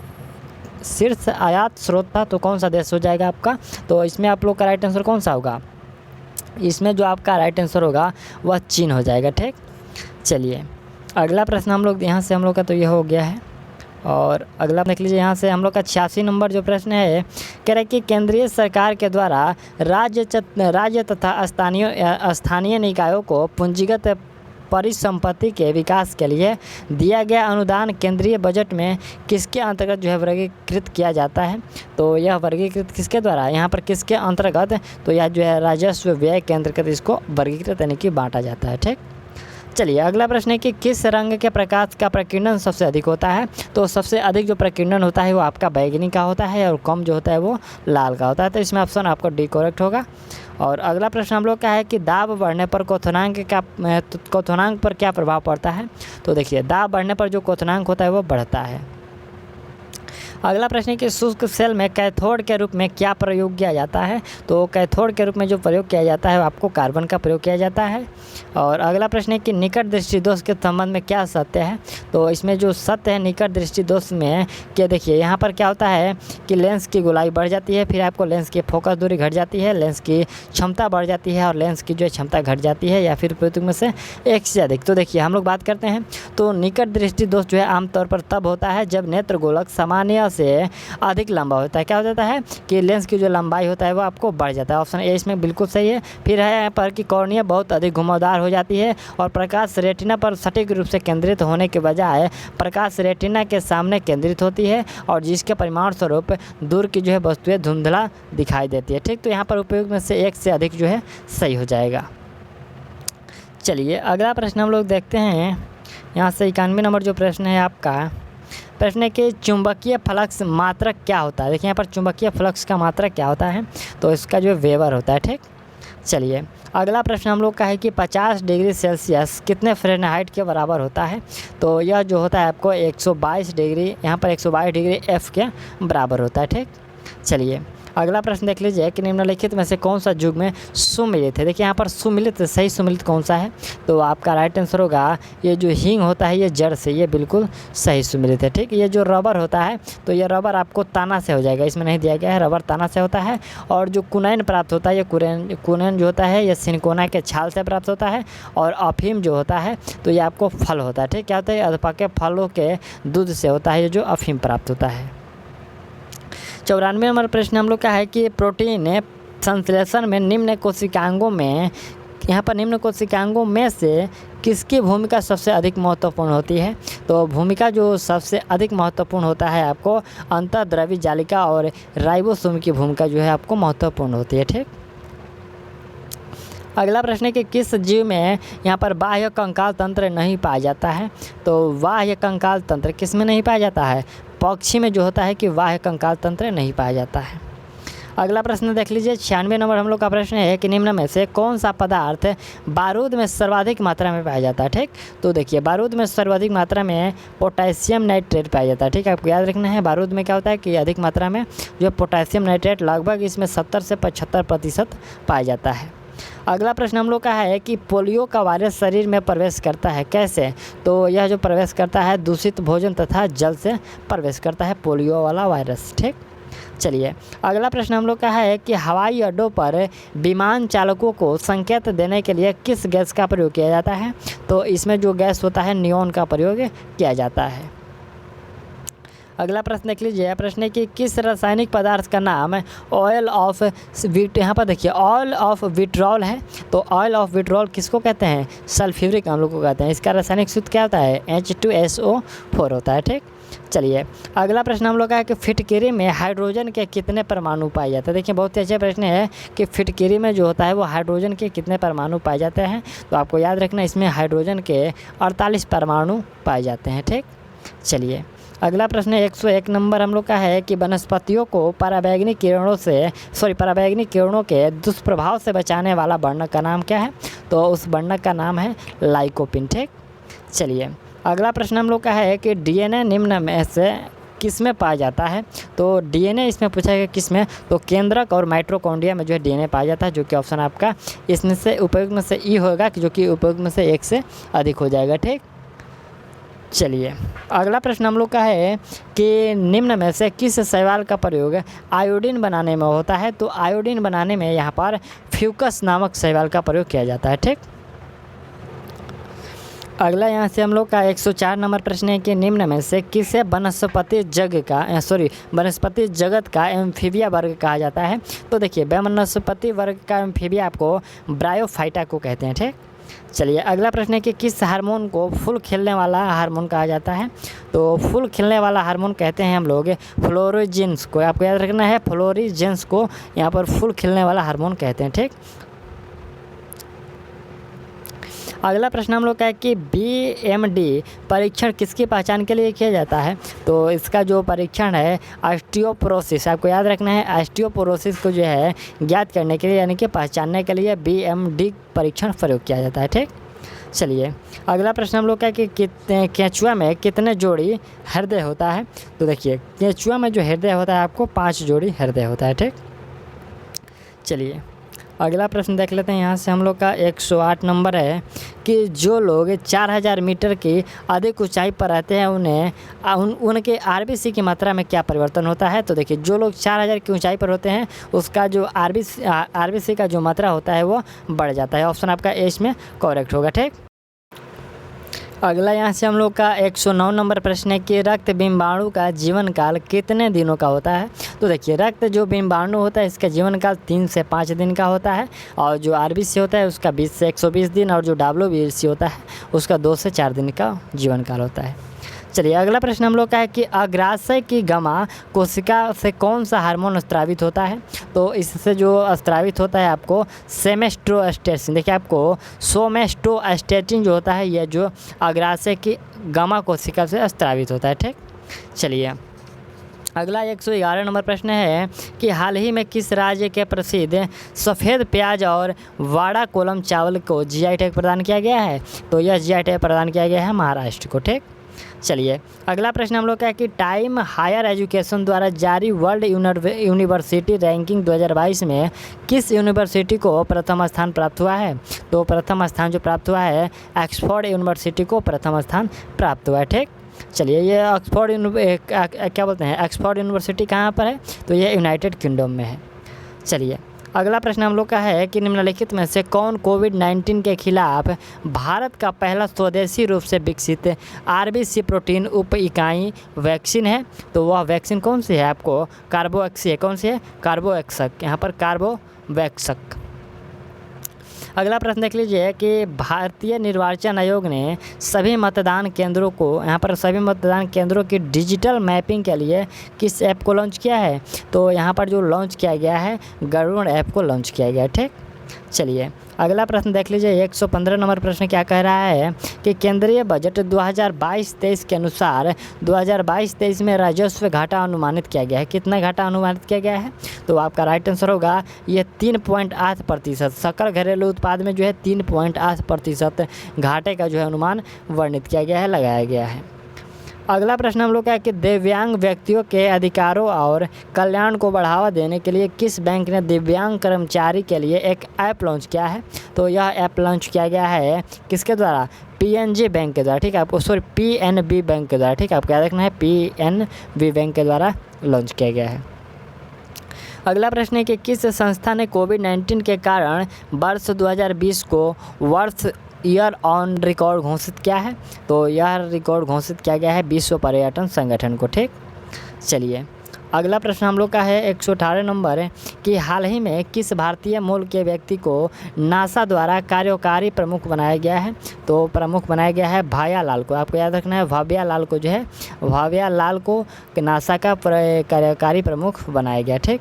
शीर्ष आयात स्रोत था, तो कौन सा देश हो जाएगा आपका, तो इसमें आप लोग का राइट आंसर कौन सा होगा, इसमें जो आपका राइट आंसर होगा वह चीन हो जाएगा। ठीक, चलिए अगला प्रश्न हम लोग यहाँ से हम लोग का तो यह हो गया है। और अगला देख लीजिए यहाँ से हम लोग का 86 नंबर जो प्रश्न है कह रहा है कि केंद्रीय सरकार के द्वारा राज्य तथा स्थानीय निकायों को पूंजीगत परिसंपत्ति के विकास के लिए दिया गया अनुदान केंद्रीय बजट में किसके अंतर्गत जो है वर्गीकृत किया जाता है, तो यह वर्गीकृत किसके द्वारा, यहाँ पर किसके अंतर्गत, तो यह जो है राजस्व व्यय के अंतर्गत इसको वर्गीकृत यानी कि बांटा जाता है। ठीक, चलिए अगला प्रश्न है कि किस रंग के प्रकाश का प्रकीर्णन सबसे अधिक होता है। तो सबसे अधिक जो प्रकीर्णन होता है वो आपका बैंगनी का होता है और कम जो होता है वो लाल का होता है। तो इसमें ऑप्शन आपको डी करेक्ट होगा। और अगला प्रश्न हम लोग का है कि दाब बढ़ने पर क्वथनांक पर क्या प्रभाव पड़ता है। तो देखिए दाब बढ़ने पर जो क्वथनांक होता है वो बढ़ता है। अगला प्रश्न है कि शुष्क सेल में कैथोड के रूप में क्या प्रयोग किया जाता है। तो कैथोड के रूप में जो प्रयोग किया जाता है आपको कार्बन का प्रयोग किया जाता है। और अगला प्रश्न है कि निकट दृष्टि दोष के संबंध में क्या सत्य है। तो इसमें जो सत्य है निकट दृष्टि दोष में कि देखिए यहाँ पर क्या होता है कि लेंस की गोलाई बढ़ जाती है, फिर आपको लेंस की फोकस दूरी घट जाती है, लेंस की क्षमता बढ़ जाती है और लेंस की जो क्षमता घट जाती है या फिर प्रयुक्त में से एक से अधिक। तो देखिए हम लोग बात करते हैं तो निकट दृष्टि दोष जो है आमतौर पर तब होता है जब नेत्र गोलक सामान्य से अधिक लंबा होता है। क्या हो जाता है कि लेंस की जो लंबाई होता है वो आपको बढ़ जाता है। ऑप्शन ए इसमें बिल्कुल सही है। फिर है यहाँ पर कि कॉर्निया बहुत अधिक घुमावदार हो जाती है और प्रकाश रेटिना पर सटीक रूप से केंद्रित होने के बजाय प्रकाश रेटिना के सामने केंद्रित होती है और जिसके परिणाम स्वरूप दूर की जो है वस्तुएं धुंधला दिखाई देती है। ठीक, तो यहाँ पर उपयोग में से एक से अधिक जो है सही हो जाएगा। चलिए अगला प्रश्न हम लोग देखते हैं। यहाँ से 91 नंबर जो प्रश्न है आपका प्रश्न है कि चुंबकीय फ्लक्स मात्रक क्या होता है। देखिए यहाँ पर चुंबकीय फ्लक्स का मात्रक क्या होता है। तो इसका जो वेबर होता है। ठीक, चलिए अगला प्रश्न हम लोग का है कि 50 डिग्री सेल्सियस कितने फ़ारेनहाइट के बराबर होता है। तो यह जो होता है आपको 122 डिग्री, यहाँ पर 122 डिग्री एफ के बराबर होता है। ठीक, चलिए अगला प्रश्न देख लीजिए कि निम्नलिखित में से कौन सा युग्म सुमिलित है। देखिए यहाँ पर सुमिलित सही सुमिलित कौन सा है। तो आपका राइट आंसर होगा ये जो हींग होता है ये जड़ से, ये बिल्कुल सही सुमिलित है। ठीक, ये जो रबर होता है तो ये रबर आपको ताना से हो जाएगा, इसमें नहीं दिया गया है, रबर ताना से होता है। और जो कुनैन प्राप्त होता है ये कुनैन जो होता है ये सिनकोना के छाल से प्राप्त होता है। और अफीम जो होता है तो ये आपको फल होता है। ठीक, क्या होता है अधपके फलों के दूध से होता है ये जो अफीम प्राप्त होता है। 94 नंबर प्रश्न हम लोग का है कि प्रोटीन संश्लेषण में निम्न कोशिकांगों में, यहाँ पर निम्न कोशिकांगों में से किसकी भूमिका सबसे अधिक महत्वपूर्ण होती है। तो भूमिका जो सबसे अधिक महत्वपूर्ण होता है आपको अंतःद्रवी जालिका और राइबोसोम की भूमिका जो है आपको महत्वपूर्ण होती है। ठीक, अगला प्रश्न है कि किस जीव में यहाँ पर बाह्य कंकाल तंत्र नहीं पाया जाता है। तो बाह्य कंकाल तंत्र किस में नहीं पाया जाता है। पक्षी में जो होता है कि बाह्य कंकाल तंत्र नहीं पाया जाता है। अगला प्रश्न देख लीजिए 96 नंबर हम लोग का प्रश्न है कि निम्न में से कौन सा पदार्थ बारूद में सर्वाधिक मात्रा में पाया जाता है। ठीक, तो देखिए बारूद में सर्वाधिक मात्रा में पोटेशियम नाइट्रेट पाया जाता है। ठीक, आपको याद रखना है बारूद में क्या होता है कि अधिक मात्रा में जो पोटेशियम नाइट्रेट लगभग इसमें 70 से 75% पाया जाता है। अगला प्रश्न हम लोग का है कि पोलियो का वायरस शरीर में प्रवेश करता है कैसे। तो यह जो प्रवेश करता है दूषित भोजन तथा जल से प्रवेश करता है पोलियो वाला वायरस। ठीक, चलिए अगला प्रश्न हम लोग का है कि हवाई अड्डों पर विमान चालकों को संकेत देने के लिए किस गैस का प्रयोग किया जाता है। तो इसमें जो गैस होता है नियॉन का प्रयोग किया जाता है। अगला प्रश्न देख लीजिए। प्रश्न है कि किस रासायनिक पदार्थ का नाम ऑयल ऑफ यहाँ पर देखिए ऑयल ऑफ विट्रॉल है। तो ऑयल ऑफ विट्रॉल किसको कहते हैं, सल्फ्यूरिक अम्ल को कहते हैं। इसका रासायनिक सूत्र क्या होता है H2SO4 होता है। ठीक, चलिए अगला प्रश्न हम लोग का है कि फिटकिरी में हाइड्रोजन के कितने परमाणु पाए जाते हैं। देखिए बहुत ही अच्छा प्रश्न है कि फिटकिरी में जो होता है वो हाइड्रोजन के कितने परमाणु पाए जाते हैं। तो आपको याद रखना इसमें हाइड्रोजन के 48 परमाणु पाए जाते हैं। ठीक, चलिए अगला प्रश्न 101 नंबर हम लोग का है कि वनस्पतियों को पराबैंगनी किरणों के दुष्प्रभाव से बचाने वाला वर्णक का नाम क्या है। तो उस वर्णक का नाम है लाइकोपिन। ठीक, चलिए अगला प्रश्न हम लोग का है कि डीएनए निम्न में से किस में पाया जाता है। तो डीएनए इसमें पूछा गया किस में। तो केंद्रक और माइटोकॉन्ड्रिया में जो है डीएनए पाया जाता है, जो कि ऑप्शन आपका इसमें से उपयुक्त में से ई होगा, जो कि उपयुक्त में से एक से अधिक हो जाएगा। ठीक, चलिए अगला प्रश्न हम लोग का है कि निम्न में से किस शैवाल का प्रयोग आयोडीन बनाने में होता है। तो आयोडीन बनाने में यहाँ पर फ्यूकस नामक शैवाल का प्रयोग किया जाता है। ठीक, अगला यहाँ से हम लोग का 104 नंबर प्रश्न है कि निम्न में से किसे वनस्पति जगत का एम्फीबिया वर्ग कहा जाता है। तो देखिए वनस्पति वर्ग का एम्फीबिया आपको ब्रायोफाइटा को कहते हैं। ठीक, चलिए अगला प्रश्न है कि किस हार्मोन को फूल खिलने वाला हार्मोन कहा जाता है। तो फूल खिलने वाला हार्मोन कहते हैं हम लोग फ्लोरोजेंस को। आपको याद रखना है फ्लोरोजेंस को यहाँ पर फूल खिलने वाला हार्मोन कहते हैं। ठीक, अगला प्रश्न हम लोग का है कि BMD परीक्षण किसकी पहचान के लिए किया जाता है? तो इसका जो परीक्षण है ऑस्टियोपोरोसिस, आपको याद रखना है, ऑस्टियोपोरोसिस को जो है ज्ञात करने के लिए यानी कि पहचानने के लिए BMD परीक्षण प्रयोग किया जाता है। ठीक, चलिए अगला प्रश्न हम लोग का है कि केंचुआ में कितने जोड़ी हृदय होता है? तो देखिए केंचुआ में जो हृदय होता है आपको 5 जोड़ी हृदय होता है। ठीक, चलिए अगला प्रश्न देख लेते हैं। यहाँ से हम लोग का 108 नंबर है कि जो लोग 4000 मीटर की अधिक ऊंचाई पर रहते हैं उनके RBC की मात्रा में क्या परिवर्तन होता है? तो देखिए जो लोग 4000 की ऊंचाई पर होते हैं उसका जो RBC का जो मात्रा होता है वो बढ़ जाता है। ऑप्शन आपका ए इसमें करेक्ट होगा। ठीक, अगला यहाँ से हम लोग का 109 नंबर प्रश्न है कि रक्त बिंबाणु का जीवन काल कितने दिनों का होता है? तो देखिए रक्त जो बिंबाणु होता है इसका जीवन काल 3 से 5 दिन का होता है और जो RBC होता है उसका 20 से 120 दिन और जो WBC होता है उसका 2 से 4 दिन का जीवन काल होता है। चलिए अगला प्रश्न हम लोग का है कि अग्राशय की गामा कोशिका से कौन सा हार्मोन स्रावित होता है? तो इससे जो स्रावित होता है आपको सोमेस्टोस्टेटिन। देखिए आपको सोमेस्टोस्टेटिन जो होता है यह जो अग्राशय की गामा कोशिका से स्रावित होता है। ठीक, चलिए अगला 111 नंबर प्रश्न है कि हाल ही में किस राज्य के प्रसिद्ध सफ़ेद प्याज और वाड़ा कोलम चावल को GI टैग प्रदान किया गया है? तो यह GI टैग प्रदान किया गया है महाराष्ट्र को। ठीक, चलिए अगला प्रश्न हम लोग का है कि टाइम हायर एजुकेशन द्वारा जारी वर्ल्ड यूनिवर्सिटी रैंकिंग 2022 में किस यूनिवर्सिटी को प्रथम स्थान प्राप्त हुआ है? तो प्रथम स्थान जो प्राप्त हुआ है ऑक्सफोर्ड यूनिवर्सिटी को प्रथम स्थान प्राप्त हुआ है। ठीक, चलिए ये ऑक्सफोर्ड ऑक्सफोर्ड यूनिवर्सिटी कहाँ पर है? तो ये यूनाइटेड किंगडम में है। चलिए अगला प्रश्न हम लोग का है कि निम्नलिखित में से कौन कोविड-19 के खिलाफ भारत का पहला स्वदेशी रूप से विकसित RBC प्रोटीन उप इकाई वैक्सीन है? तो वह वैक्सीन कौन सी है? आपको कार्बोवैक्सी है। कौन सी है? कार्बोवैक्सक, यहाँ पर कार्बोवैक्सक। अगला प्रश्न देख लीजिए कि भारतीय निर्वाचन आयोग ने सभी मतदान केंद्रों को की डिजिटल मैपिंग के लिए किस ऐप को लॉन्च किया है? तो यहाँ पर जो लॉन्च किया गया है गरुड़ ऐप को लॉन्च किया गया है। ठीक, चलिए अगला प्रश्न देख लीजिए 115 नंबर प्रश्न क्या कह रहा है कि केंद्रीय बजट 2022-23 के अनुसार 2022-23 में राजस्व घाटा अनुमानित किया गया है। कितना घाटा अनुमानित किया गया है? तो आपका राइट आंसर होगा ये 3.8%। सकल घरेलू उत्पाद में जो है 3.8% घाटे का जो है अनुमान वर्णित किया गया है, लगाया गया है। अगला प्रश्न हम लोग का है कि दिव्यांग व्यक्तियों के अधिकारों और कल्याण को बढ़ावा देने के लिए किस बैंक ने दिव्यांग कर्मचारी के लिए एक ऐप लॉन्च किया है? तो यह ऐप लॉन्च किया गया है किसके द्वारा? PNB बैंक के द्वारा। ठीक है, आपको PNB बैंक के द्वारा। ठीक है, आपको याद रखना है PNB बैंक के द्वारा लॉन्च किया गया है। अगला प्रश्न है कि किस संस्था ने कोविड-19 के कारण वर्ष 2020 को वर्ष ईयर ऑन रिकॉर्ड घोषित किया है? तो यह रिकॉर्ड घोषित किया गया है विश्व पर्यटन संगठन को। ठीक, चलिए अगला प्रश्न हम लोग का है 118 नंबर है कि हाल ही में किस भारतीय मूल के व्यक्ति को नासा द्वारा कार्यकारी प्रमुख बनाया गया है? तो प्रमुख बनाया गया है भाया लाल को। आपको याद रखना है भाव्या लाल को जो है भाव्या लाल को नासा का कार्यकारी प्रमुख बनाया गया। ठीक,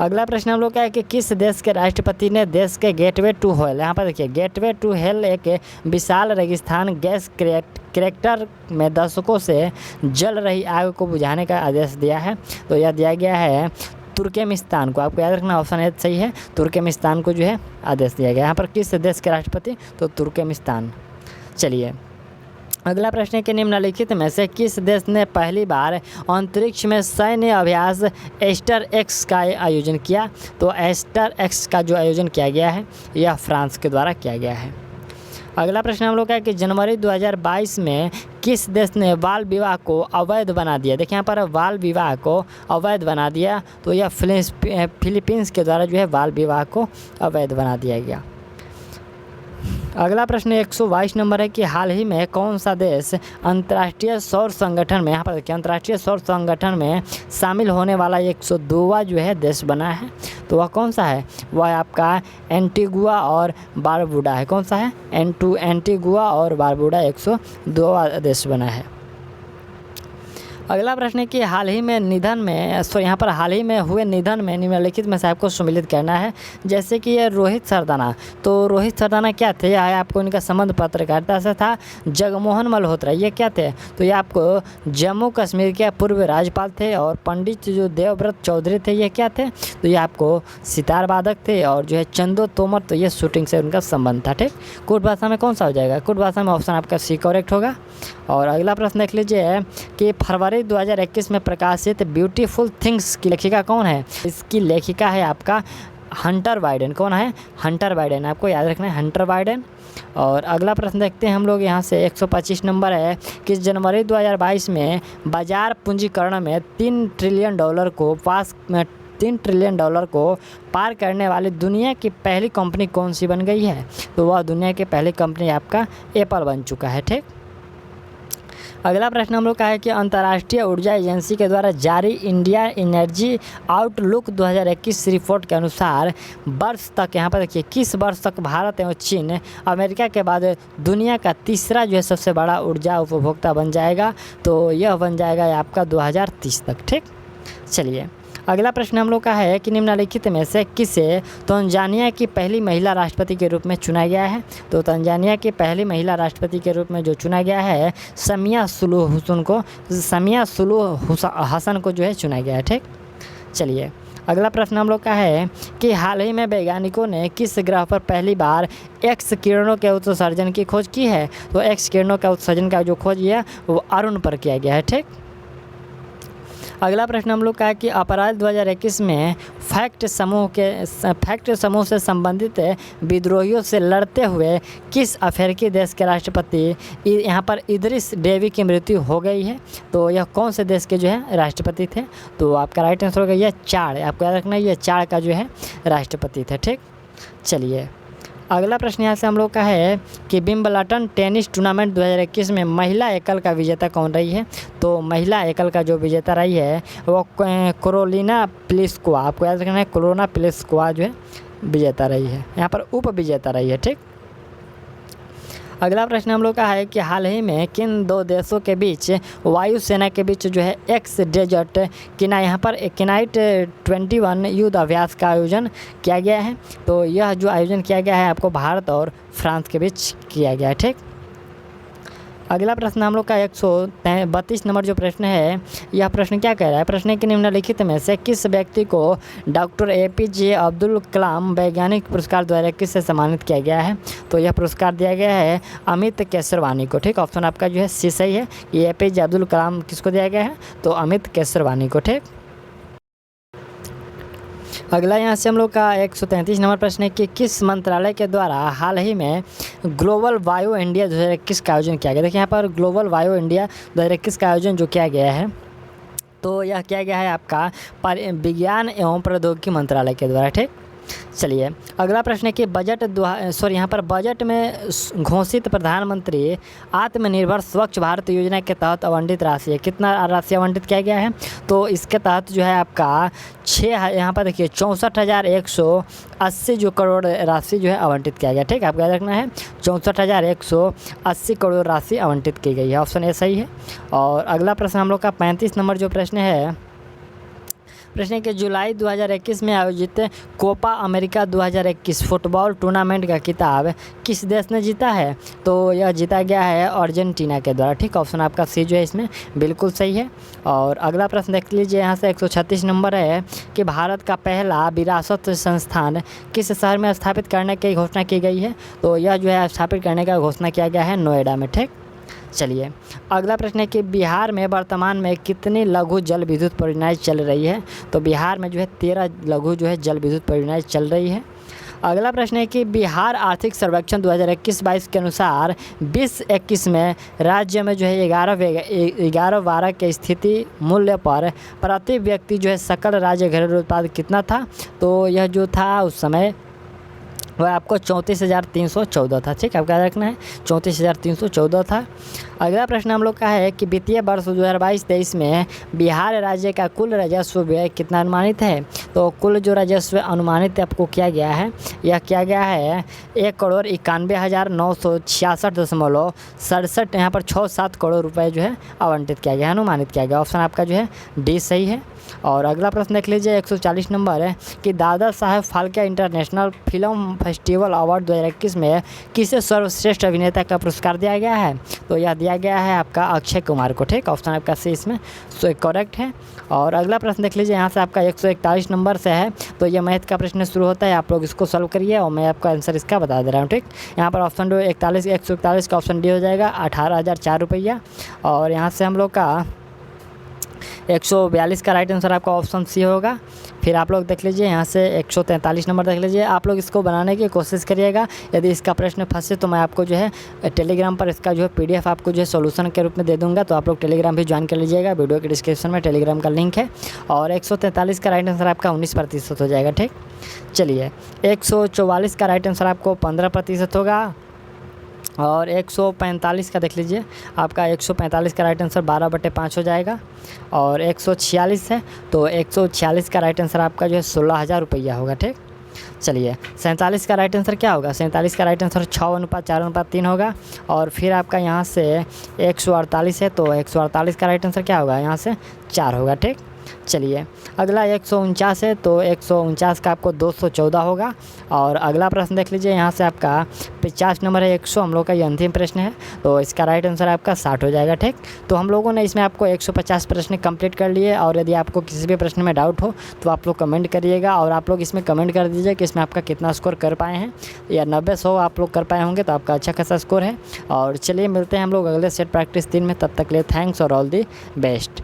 अगला प्रश्न हम लोग का है कि किस देश के राष्ट्रपति ने देश के गेटवे टू हेल, यहाँ पर देखिए गेटवे टू हेल एक विशाल रेगिस्तान गैस क्रेटर में दशकों से जल रही आग को बुझाने का आदेश दिया है? तो यह दिया गया है तुर्कमेनिस्तान को। आपको याद रखना ऑप्शन ए सही है, तुर्कमेनिस्तान को जो है आदेश दिया गया। यहाँ पर किस देश के राष्ट्रपति? तो तुर्कमेनिस्तान। चलिए अगला प्रश्न है कि निम्नलिखित में से किस देश ने पहली बार अंतरिक्ष में सैन्य अभ्यास एस्टर एक्स का आयोजन किया? तो एस्टर एक्स का जो आयोजन किया गया है यह फ्रांस के द्वारा किया गया है। अगला प्रश्न हम लोग का है कि जनवरी 2022 में किस देश ने बाल विवाह को अवैध बना दिया? देखिए यहाँ पर बाल विवाह को अवैध बना दिया, तो यह फिलीपींस के द्वारा जो है बाल विवाह को अवैध बना दिया गया। अगला प्रश्न 122 नंबर है कि हाल ही में कौन सा देश अंतर्राष्ट्रीय सौर संगठन में, यहाँ पर देखिए अंतर्राष्ट्रीय सौर संगठन में शामिल होने वाला 102वां जो है देश बना है? तो वह कौन सा है? वह आपका एंटीगुआ और बारबुडा है। कौन सा है? एंटीगुआ और बारबुडा 102वां देश बना है। अगला प्रश्न है कि हाल ही में निधन में यहाँ पर हाल ही में हुए निधन में निम्नलिखित में से आपको सम्मिलित करना है। जैसे कि ये रोहित सरदाना, तो रोहित सरदाना क्या थे, आपको इनका संबंध पत्रकारिता से था। जगमोहन मल्होत्रा ये क्या थे, तो ये आपको जम्मू कश्मीर के पूर्व राज्यपाल थे। और पंडित जो देवव्रत चौधरी थे ये क्या थे, तो ये आपको सितार वादक थे। और जो है चंदो तोमर, तो ये शूटिंग से उनका संबंध था। ठीक, कुट भाषा में कौन सा हो जाएगा, कुट भाषा में ऑप्शन आपका सी करेक्ट होगा। और अगला प्रश्न देख लीजिए कि फरवरी 2021 में प्रकाशित ब्यूटीफुल थिंग्स की लेखिका कौन है। इसकी लेखिका है आपका हंटर बाइडेन। कौन है, हंटर बाइडेन, आपको याद रखना है हंटर बाइडेन। और अगला प्रश्न देखते हैं हम लोग यहाँ से 125 नंबर है कि जनवरी 2022 में बाजार पूंजीकरण में $3 ट्रिलियन को पार करने वाली दुनिया की पहली कंपनी कौन सी बन गई है, तो वह दुनिया की पहली कंपनी आपका एप्पल बन चुका है। ठीक, अगला प्रश्न हम लोग का है कि अंतर्राष्ट्रीय ऊर्जा एजेंसी के द्वारा जारी इंडिया एनर्जी आउटलुक 2021 रिपोर्ट के अनुसार वर्ष तक, यहाँ पर देखिए किस वर्ष तक भारत एवं चीन अमेरिका के बाद दुनिया का तीसरा जो है सबसे बड़ा ऊर्जा उपभोक्ता बन जाएगा, तो यह बन जाएगा आपका 2030 तक। ठीक, चलिए अगला प्रश्न हम लोग का है कि निम्नलिखित में से किसे तंजानिया की पहली महिला राष्ट्रपति के रूप में चुना गया है, तो तंजानिया की पहली महिला राष्ट्रपति के रूप में जो चुना गया है समिया सुलूह हसन को जो है चुना गया है। ठीक, चलिए अगला प्रश्न हम लोग का है कि हाल ही में वैज्ञानिकों ने किस ग्रह पर पहली बार एक्स किरणों के उत्सर्जन की खोज की है, तो एक्स किरणों का उत्सर्जन का जो खोज है वो अरुण पर किया गया है। ठीक, अगला प्रश्न हम लोग का है कि अप्रैल 2021 में फैक्ट समूह से संबंधित विद्रोहियों से लड़ते हुए किस अफ्रीकी देश के राष्ट्रपति यहाँ पर इदरिस डेबी की मृत्यु हो गई है, तो यह कौन से देश के जो है राष्ट्रपति थे, तो आपका राइट आंसर होगा यह चाड, आपको याद रखना है ये चाड का जो है राष्ट्रपति थे। ठीक, चलिए अगला प्रश्न यहाँ से हम लोग का है कि विंबलडन टेनिस टूर्नामेंट 2021 में महिला एकल का विजेता कौन रही है, तो महिला एकल का जो विजेता रही है वो कैरोलिना प्लिस्कोवा, आपको याद रखना है कैरोलिना प्लिस्कोवा जो है विजेता रही है, यहाँ पर उप विजेता रही है। ठीक, अगला प्रश्न हम लोग का है कि हाल ही में किन दो देशों के बीच वायुसेना के बीच जो है एक्स डेजर्ट यहाँ पर किनाइट 21 युद्ध अभ्यास का आयोजन किया गया है, तो यह जो आयोजन किया गया है आपको भारत और फ्रांस के बीच किया गया है। ठीक, अगला प्रश्न हम लोग का 132 नंबर जो प्रश्न है, यह प्रश्न क्या कह रहा है, प्रश्न है कि निम्नलिखित में से किस व्यक्ति को डॉक्टर APJ अब्दुल कलाम वैज्ञानिक पुरस्कार 2021 से सम्मानित किया गया है, तो यह पुरस्कार दिया गया है अमित केसरवानी को। ठीक, ऑप्शन आपका जो है सी सही है, ये APJ अब्दुल कलाम किसको दिया गया है, तो अमित केसरवानी को। ठीक, अगला यहाँ से हम लोग का 133 नंबर प्रश्न है कि किस मंत्रालय के द्वारा हाल ही में ग्लोबल बायो इंडिया 2021 का आयोजन किया गया। देखिए यहाँ पर ग्लोबल बायो इंडिया 2021 का आयोजन जो किया गया है, तो यह किया गया है आपका विज्ञान एवं प्रौद्योगिकी मंत्रालय के द्वारा। ठीक, चलिए अगला प्रश्न है कि यहाँ पर बजट में घोषित प्रधानमंत्री आत्मनिर्भर स्वच्छ भारत योजना के तहत आवंटित राशि है, कितना राशि आवंटित किया गया है, तो इसके तहत जो है आपका यहाँ पर देखिए 64,180 जो करोड़ राशि जो है आवंटित किया गया। ठीक, आपको याद रखना है 64,180 करोड़ राशि आवंटित की गई है, ऑप्शन ए सही है। और अगला प्रश्न हम लोग का 35 नंबर जो प्रश्न है, प्रश्न है कि जुलाई 2021 में आयोजित कोपा अमेरिका 2021 फुटबॉल टूर्नामेंट का खिताब किस देश ने जीता है, तो यह जीता गया है अर्जेंटीना के द्वारा। ठीक, ऑप्शन आपका सी जो है इसमें बिल्कुल सही है। और अगला प्रश्न देख लीजिए यहाँ से 136 नंबर है कि भारत का पहला विरासत संस्थान किस शहर में स्थापित करने की घोषणा की गई है, तो यह जो है स्थापित करने का घोषणा किया गया है नोएडा में। ठीक, चलिए अगला प्रश्न है कि बिहार में वर्तमान में कितनी लघु जल विद्युत परियोजनाएं चल रही है, तो बिहार में जो है 13 लघु जो है जल विद्युत परियोजनाएं चल रही है। अगला प्रश्न है कि बिहार आर्थिक सर्वेक्षण 2021-22 के अनुसार 2021 में राज्य में जो है 11-12 के स्थिति मूल्य पर प्रति व्यक्ति जो है सकल राज्य घरेलू उत्पाद कितना था, तो यह जो था उस समय वह आपको 34,314 था। ठीक है, आपका रखना है 34,314 था। अगला प्रश्न हम लोग का है कि वित्तीय वर्ष 2022-23 में बिहार राज्य का कुल राजस्व व्यय कितना अनुमानित है। तो कुल जो राजस्व अनुमानित आपको किया गया है, यह किया गया है 1,91,966.67 यहाँ पर 6-7 करोड़ रुपए जो है आवंटित किया गया, अनुमानित किया गया। ऑप्शन आपका जो है डी सही है। और अगला प्रश्न देख लीजिए 140 नंबर है कि Dada Saheb Phalke international film festival award 2021 में किसे सर्वश्रेष्ठ अभिनेता का पुरस्कार दिया गया है। तो यह दिया गया है आपका अक्षय कुमार को। ठीक, ऑप्शन आपका सी इसमें करेक्ट है। और अगला प्रश्न देख लीजिए, यहाँ से आपका 141 नंबर से है। तो ये मैथ का प्रश्न शुरू होता है, आप लोग इसको सॉल्व करिए और मैं आपका आंसर इसका बता दे रहा हूँ। ठीक, यहाँ पर ऑप्शन 141 का ऑप्शन डी हो जाएगा 18,004 रुपया। और यहाँ से हम लोग का 142 का राइट आंसर आपका ऑप्शन सी होगा। फिर आप लोग देख लीजिए यहाँ से 143 नंबर देख लीजिए। आप लोग इसको बनाने की कोशिश करिएगा, यदि इसका प्रश्न फंसे तो मैं आपको जो है टेलीग्राम पर इसका जो है PDF आपको जो है सॉल्यूशन के रूप में दे दूंगा, तो आप लोग टेलीग्राम भी ज्वाइन कर लीजिएगा। वीडियो के डिस्क्रिप्शन में टेलीग्राम का लिंक है। और 143 का राइट आंसर आपका 19% हो जाएगा। ठीक, चलिए 144 का राइट आंसर आपको 15% होगा। और 145 का देख लीजिए, आपका 145 का राइट आंसर 12/5 हो जाएगा। और 146 है, तो 146 का राइट आंसर आपका जो है 16,000 रुपया होगा। ठीक, चलिए 47 का राइट आंसर क्या होगा। 47 का राइट आंसर 6:4:3 होगा। और फिर आपका यहाँ से 148 है, तो 148 का राइट आंसर क्या होगा, यहाँ से 4 होगा। ठीक, चलिए अगला 149 है, तो 149 का आपको 214 होगा। और अगला प्रश्न देख लीजिए, यहाँ से आपका 50 नंबर है 100, हम लोग का ये अंतिम प्रश्न है, तो इसका राइट आंसर आपका 60 हो जाएगा। ठीक, तो हम लोगों ने इसमें आपको 150 प्रश्न कंप्लीट कर लिए। और यदि आपको किसी भी प्रश्न में डाउट हो तो आप लोग कमेंट करिएगा, और आप लोग इसमें कमेंट कर दीजिए कि इसमें आपका कितना स्कोर कर पाए हैं। या 90-100 आप लोग कर पाए होंगे तो आपका अच्छा खासा स्कोर है। और चलिए मिलते हैं हम लोग अगले सेट प्रैक्टिस 3 में, तब तक के लिए थैंक्स और ऑल दी बेस्ट।